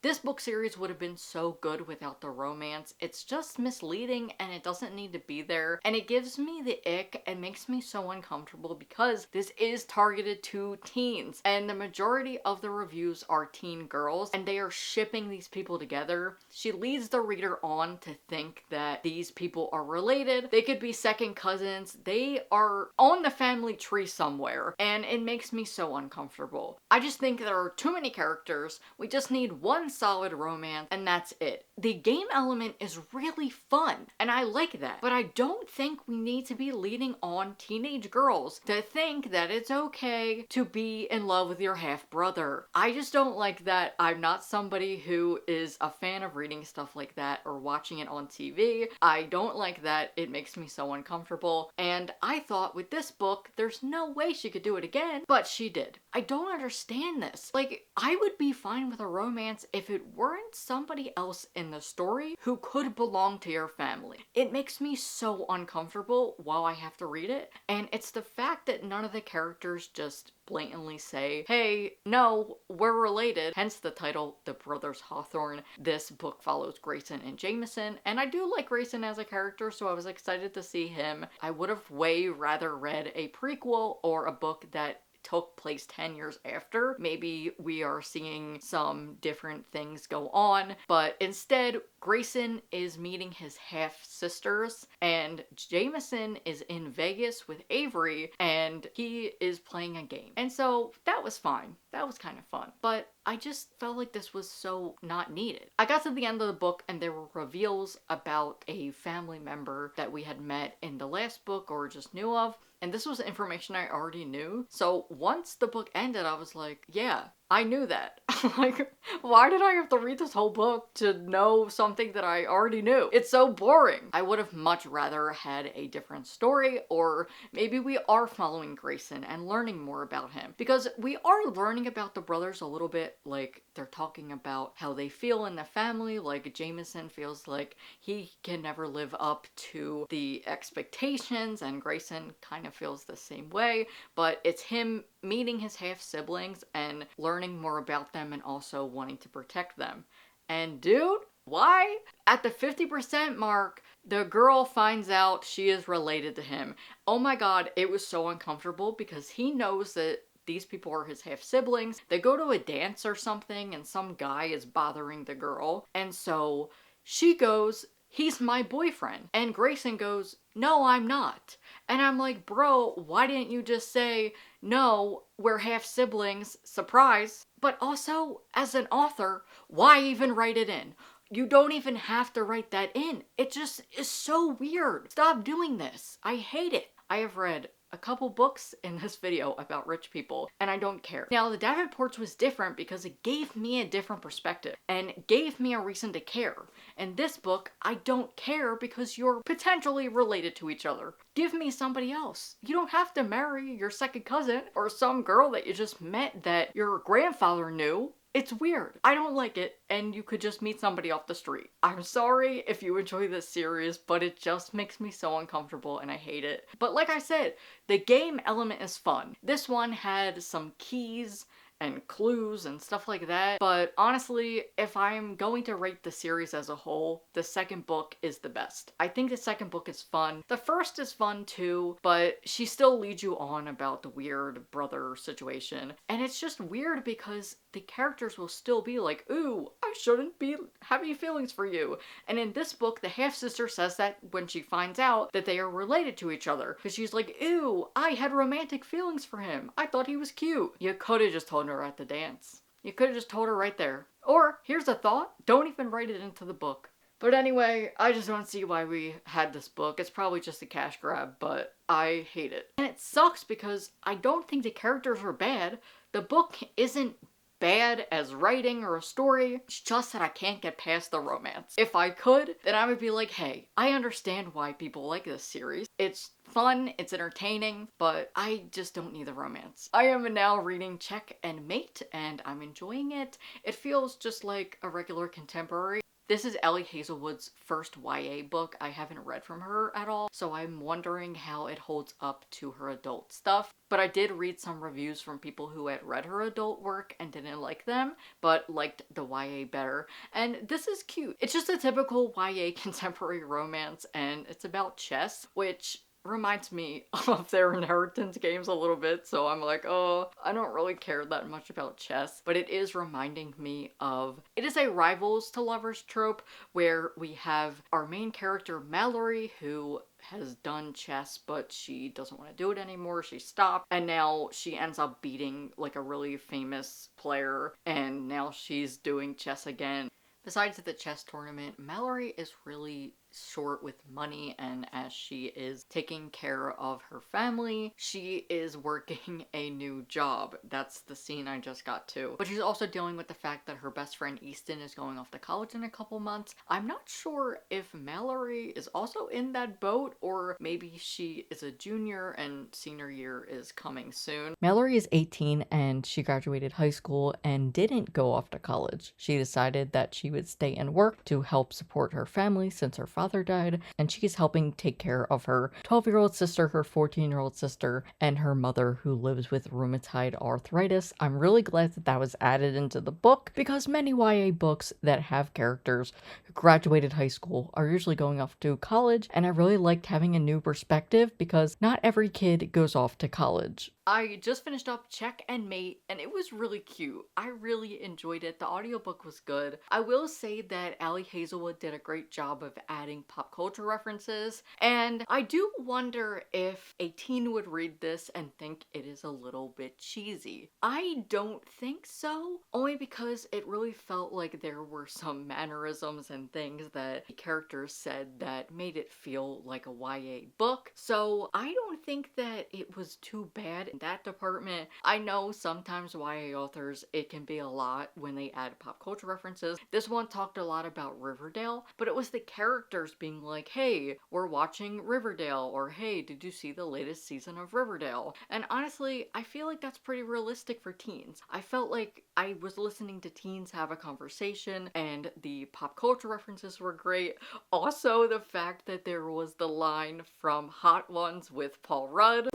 This book series would have been so good without the romance. It's just misleading and it doesn't need to be there. And it gives me the ick and makes me so uncomfortable because this is targeted to teens. And the majority of the reviews are teen girls and they are shipping these people together. She leads the reader on to think that these people are related. They could be second cousins. They are on the family tree somewhere. And it makes me so uncomfortable. I just think there are too many characters. We just need one solid romance and that's it. The game element is really fun and I like that, but I don't think we need to be leading on teenage girls to think that it's okay to be in love with your half brother. I just don't like that. I'm not somebody who is a fan of reading stuff like that or watching it on TV. I don't like that. It makes me so uncomfortable. And I thought with this book, there's no way she could do it again, but she did. I don't understand this. Like, I would be fine with a romance if it weren't somebody else in the story who could belong to your family. It makes me so uncomfortable while I have to read it, and it's the fact that none of the characters just blatantly say, hey, no, we're related. Hence the title, The Brothers Hawthorne. This book follows Grayson and Jameson, and I do like Grayson as a character, so I was excited to see him. I would have way rather read a prequel or a book that took place 10 years after. Maybe we are seeing some different things go on, but instead Grayson is meeting his half-sisters and Jameson is in Vegas with Avery and he is playing a game. And so that was fine. That was kind of fun. But I just felt like this was so not needed. I got to the end of the book and there were reveals about a family member that we had met in the last book or just knew of. And this was information I already knew. So once the book ended, I was like, yeah, I knew that. Like, why did I have to read this whole book to know something that I already knew? It's so boring. I would have much rather had a different story, or maybe we are following Grayson and learning more about him. Because we are learning about the brothers a little bit, like they're talking about how they feel in the family, like Jameson feels like he can never live up to the expectations, and Grayson kind of feels the same way, but it's him meeting his half-siblings and learning more about them and also wanting to protect them. And dude, why? At the 50% mark, the girl finds out she is related to him. Oh my god, it was so uncomfortable because he knows that these people are his half-siblings. They go to a dance or something and some guy is bothering the girl. And so she goes, he's my boyfriend. And Grayson goes, no, I'm not. And I'm like, bro, why didn't you just say, no, we're half-siblings, surprise. But also, as an author, why even write it in? You don't even have to write that in. It just is so weird. Stop doing this. I hate it. I have read a couple books in this video about rich people, and I don't care. Now, the Davenports was different because it gave me a different perspective and gave me a reason to care. In this book, I don't care because you're potentially related to each other. Give me somebody else. You don't have to marry your second cousin or some girl that you just met that your grandfather knew. It's weird. I don't like it, and you could just meet somebody off the street. I'm sorry if you enjoy this series, but it just makes me so uncomfortable and I hate it. But like I said, the game element is fun. This one had some keys and clues and stuff like that, but honestly, if I'm going to rate the series as a whole, the second book is the best. I think the second book is fun. The first is fun too, but she still leads you on about the weird brother situation, and it's just weird because the characters will still be like, ooh, I shouldn't be having feelings for you. And in this book, the half-sister says that when she finds out that they are related to each other, because she's like, ew, I had romantic feelings for him. I thought he was cute. You could have just told her at the dance. You could have just told her right there. Or, here's a thought, don't even write it into the book. But anyway, I just don't see why we had this book. It's probably just a cash grab, but I hate it. And it sucks because I don't think the characters are bad. The book isn't bad as writing or a story. It's just that I can't get past the romance. If I could, then I would be like, hey, I understand why people like this series. It's fun, it's entertaining, but I just don't need the romance. I am now reading Check and Mate, and I'm enjoying it. It feels just like a regular contemporary. This is Ellie Hazelwood's first YA book. I haven't read from her at all, so I'm wondering how it holds up to her adult stuff. But I did read some reviews from people who had read her adult work and didn't like them, but liked the YA better. And this is cute. It's just a typical YA contemporary romance, and it's about chess, which reminds me of their inheritance games a little bit, so I'm like, oh, I don't really care that much about chess, but it is reminding me of, it is a rivals to lovers trope where we have our main character Mallory, who has done chess, but she doesn't want to do it anymore. She stopped, and now she ends up beating like a really famous player, and now she's doing chess again. Besides the chess tournament, Mallory is really short with money, and as she is taking care of her family, she is working a new job. That's the scene I just got to. But she's also dealing with the fact that her best friend Easton is going off to college in a couple months. I'm not sure if Mallory is also in that boat, or maybe she is a junior and senior year is coming soon. Mallory is 18 and she graduated high school and didn't go off to college. She decided that she would stay and work to help support her family since her father died, and she's helping take care of her 12-year-old sister, her 14-year-old sister, and her mother who lives with rheumatoid arthritis. I'm really glad that that was added into the book because many YA books that have characters who graduated high school are usually going off to college, and I really liked having a new perspective because not every kid goes off to college. I just finished up Check and Mate, and it was really cute. I really enjoyed it. The audiobook was good. I will say that Ellie Hazelwood did a great job of adding pop culture references, and I do wonder if a teen would read this and think it is a little bit cheesy. I don't think so, only because it really felt like there were some mannerisms and things that the characters said that made it feel like a YA book, so I don't think that it was too bad in that department. I know sometimes YA authors, it can be a lot when they add pop culture references. This one talked a lot about Riverdale, but it was the characters being like, hey, we're watching Riverdale, or hey, did you see the latest season of Riverdale? And honestly, I feel like that's pretty realistic for teens. I felt like I was listening to teens have a conversation, and the pop culture references were great. Also, the fact that there was the line from Hot Ones with Paul Rudd.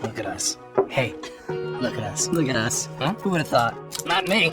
Look at us. Hey, look at us. Look at us. Huh? Who would have thought? Not me.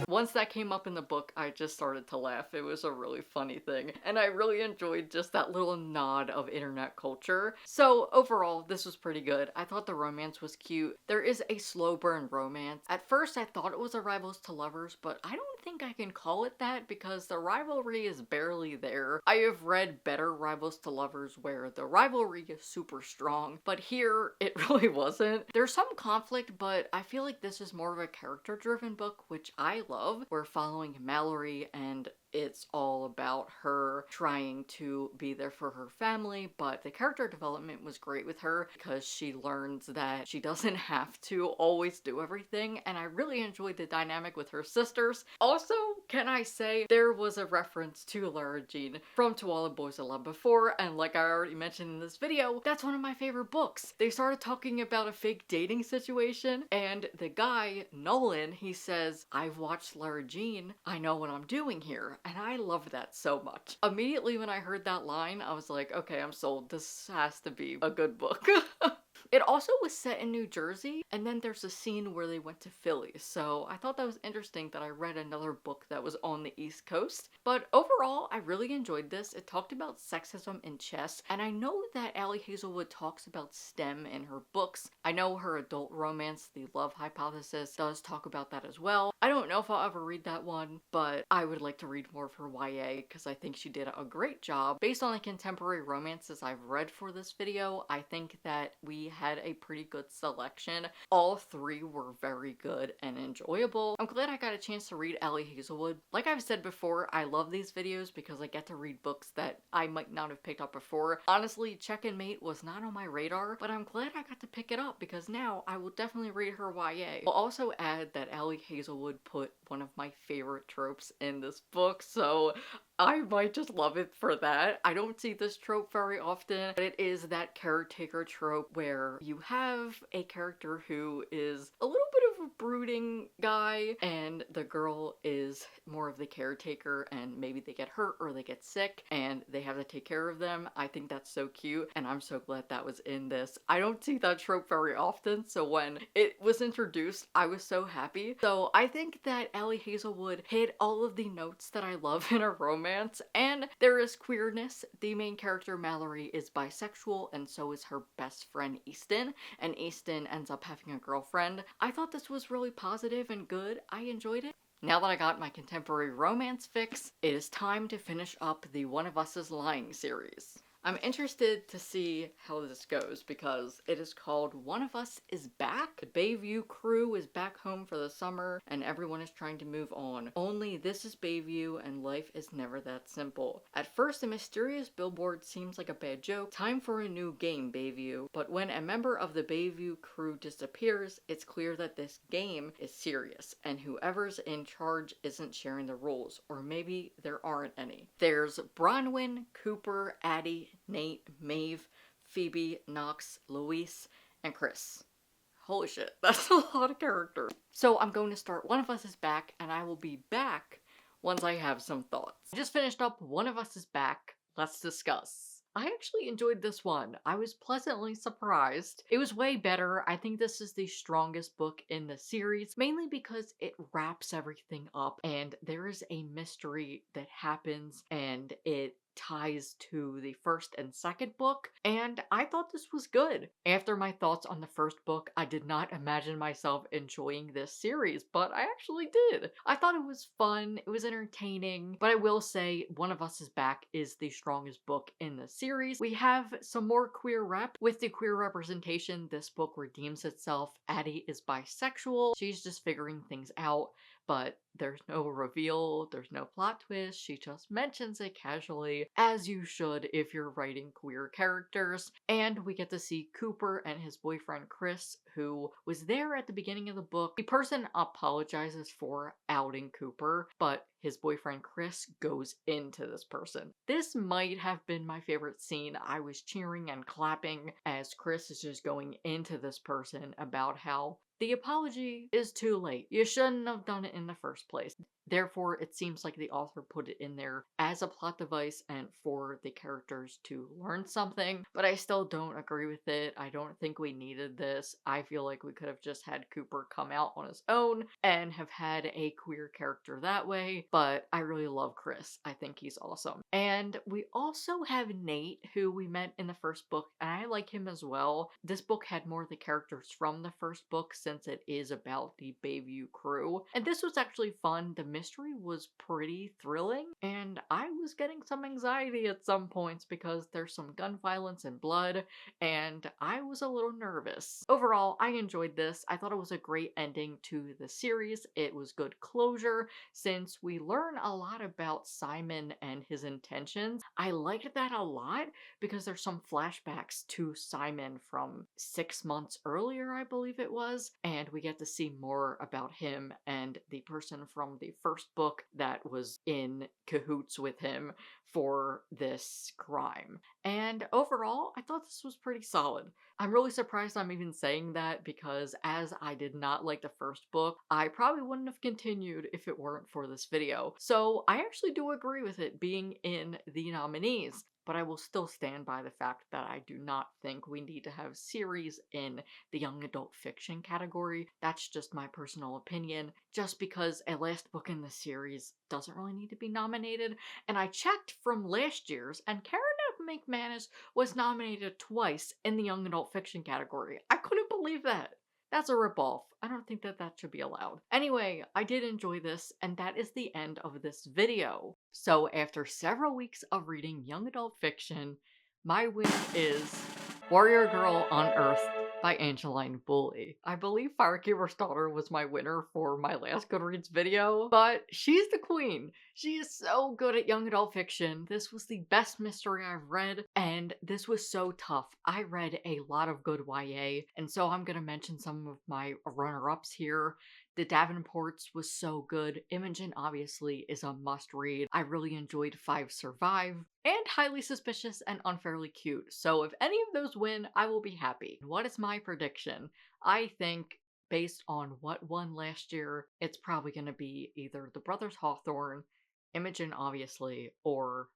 Once that came up in the book, I just started to laugh. It was a really funny thing, and I really enjoyed just that little nod of internet culture. So overall, this was pretty good. I thought the romance was cute. There is a slow burn romance. At first, I thought it was a rivals to lovers, but I don't think I can call it that because the rivalry is barely there. I have read better rivals to lovers where the rivalry is super strong, but here it really wasn't. There's some conflict, but but I feel like this is more of a character-driven book, which I love. We're following Mallory, and it's all about her trying to be there for her family, but the character development was great with her because she learns that she doesn't have to always do everything, and I really enjoyed the dynamic with her sisters. Also, can I say, there was a reference to Lara Jean from To All the Boys I Loved Before, and like I already mentioned in this video, that's one of my favorite books. They started talking about a fake dating situation, and the guy, Nolan, he says, "I've watched Lara Jean, I know what I'm doing here." And I love that so much. Immediately when I heard that line, I was like, okay, I'm sold. This has to be a good book. It also was set in New Jersey, and then there's a scene where they went to Philly, so I thought that was interesting that I read another book that was on the East Coast. But overall, I really enjoyed this. It talked about sexism in chess, and I know that Ali Hazelwood talks about STEM in her books. I know her adult romance, The Love Hypothesis, does talk about that as well. I don't know if I'll ever read that one, but I would like to read more of her YA because I think she did a great job. Based on the contemporary romances I've read for this video, I think that we had a pretty good selection. All three were very good and enjoyable. I'm glad I got a chance to read Ali Hazelwood. Like I've said before, I love these videos because I get to read books that I might not have picked up before. Honestly, Check and Mate was not on my radar, but I'm glad I got to pick it up because now I will definitely read her YA. I'll also add that Ali Hazelwood put one of my favorite tropes in this book, so I might just love it for that. I don't see this trope very often, but it is that caretaker trope where you have a character who is a little bit of a brooding guy and the girl is more of the caretaker, and maybe they get hurt or they get sick and they have to take care of them. I think that's so cute, and I'm so glad that was in this. I don't see that trope very often, so when it was introduced, I was so happy. So I think that Ali Hazelwood hit all of the notes that I love in a romance, and there is queerness. The main character, Mallory, is bisexual, and so is her best friend, Easton, and Easton ends up having a girlfriend. I thought this was really positive and good. I enjoyed it. Now that I got my contemporary romance fix, it is time to finish up the One of Us is Lying series. I'm interested to see how this goes because it is called One of Us is Back. The Bayview crew is back home for the summer and everyone is trying to move on. Only this is Bayview and life is never that simple. At first, a mysterious billboard seems like a bad joke. Time for a new game, Bayview. But when a member of the Bayview crew disappears, it's clear that this game is serious and whoever's in charge isn't sharing the rules, or maybe there aren't any. There's Bronwyn, Cooper, Addie, Nate, Maeve, Phoebe, Knox, Luis, and Chris. Holy shit, that's a lot of characters. So I'm going to start One of Us is Back, and I will be back once I have some thoughts. I just finished up One of Us is Back. Let's discuss. I actually enjoyed this one. I was pleasantly surprised. It was way better. I think this is the strongest book in the series, mainly because it wraps everything up and there is a mystery that happens and it ties to the first and second book, and I thought this was good. After my thoughts on the first book, I did not imagine myself enjoying this series, but I actually did. I thought it was fun, it was entertaining, but I will say One of Us is Back is the strongest book in the series. We have some more queer rep. With the queer representation, this book redeems itself. Addie is bisexual. She's just figuring things out, but there's no reveal, there's no plot twist, she just mentions it casually, as you should if you're writing queer characters. And we get to see Cooper and his boyfriend Chris, who was there at the beginning of the book. The person apologizes for outing Cooper, but his boyfriend Chris goes into this person. This might have been my favorite scene. I was cheering and clapping as Chris is just going into this person about how the apology is too late. You shouldn't have done it in the first place. Therefore, it seems like the author put it in there as a plot device and for the characters to learn something, but I still don't agree with it. I don't think we needed this. I feel like we could have just had Cooper come out on his own and have had a queer character that way, but I really love Chris. I think he's awesome. And we also have Nate, who we met in the first book, and I like him as well. This book had more of the characters from the first book since it is about the Bayview crew, and this was actually fun. The mystery was pretty thrilling, and I was getting some anxiety at some points because there's some gun violence and blood, and I was a little nervous. Overall, I enjoyed this. I thought it was a great ending to the series. It was good closure since we learn a lot about Simon and his intentions. I liked that a lot because there's some flashbacks to Simon from 6 months earlier, I believe it was, and we get to see more about him and the person from the first book that was in cahoots with him for this crime. And overall, I thought this was pretty solid. I'm really surprised I'm even saying that because as I did not like the first book, I probably wouldn't have continued if it weren't for this video. So I actually do agree with it being in the nominees, but I will still stand by the fact that I do not think we need to have series in the young adult fiction category. That's just my personal opinion, just because a last book in the series doesn't really need to be nominated. And I checked from last year's, and Karen McManus was nominated twice in the young adult fiction category. I couldn't believe that. That's a ripoff. I don't think that that should be allowed. Anyway, I did enjoy this, and that is the end of this video. So after several weeks of reading young adult fiction, my win is Warrior Girl Unearthed by Angeline Bouilley. I believe Firekeeper's Daughter was my winner for my last Goodreads video, but she's the queen. She is so good at young adult fiction. This was the best mystery I've read, and this was so tough. I read a lot of good YA, and so I'm gonna mention some of my runner-ups here. The Davenports was so good. Imogen obviously is a must-read. I really enjoyed Five Survive, and Highly Suspicious and Unfairly Cute. So if any of those win, I will be happy. What is my prediction? I think, based on what won last year, it's probably going to be either the Brothers Hawthorne, Imogen obviously, or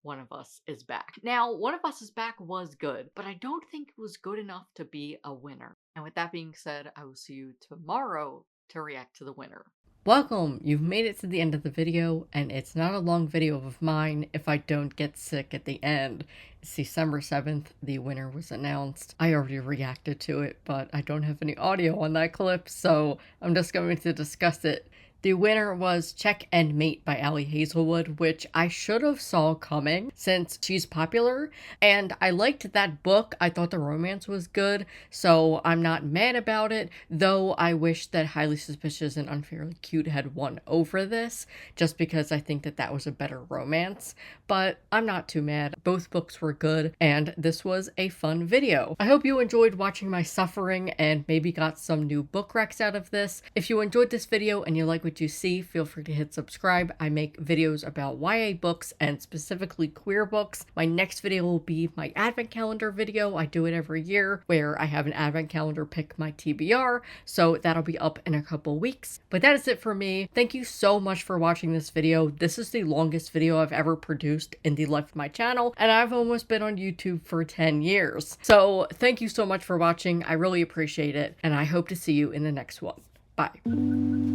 One of Us is Back. Now, One of Us is Back was good, but I don't think it was good enough to be a winner. And with that being said, I will see you tomorrow to react to the winner. Welcome! You've made it to the end of the video, and it's not a long video of mine if I don't get sick at the end. It's December 7th, the winner was announced. I already reacted to it, but I don't have any audio on that clip, so I'm just going to discuss it. The winner was Check and Mate by Hazelwood, which I should have saw coming since she's popular, and I liked that book. I thought the romance was good, so I'm not mad about it, though I wish that Highly Suspicious and Unfairly Cute had won over this, just because I think that that was a better romance, but I'm not too mad. Both books were good, and this was a fun video. I hope you enjoyed watching my suffering and maybe got some new book recs out of this. If you enjoyed this video and you like what you see, feel free to hit subscribe. I make videos about YA books and specifically queer books. My next video will be my advent calendar video. I do it every year where I have an advent calendar pick my TBR, so that'll be up in a couple weeks. But that is it for me. Thank you so much for watching this video. This is the longest video I've ever produced in the life of my channel, and I've almost been on YouTube for 10 years. So thank you so much for watching. I really appreciate it, and I hope to see you in the next one. Bye.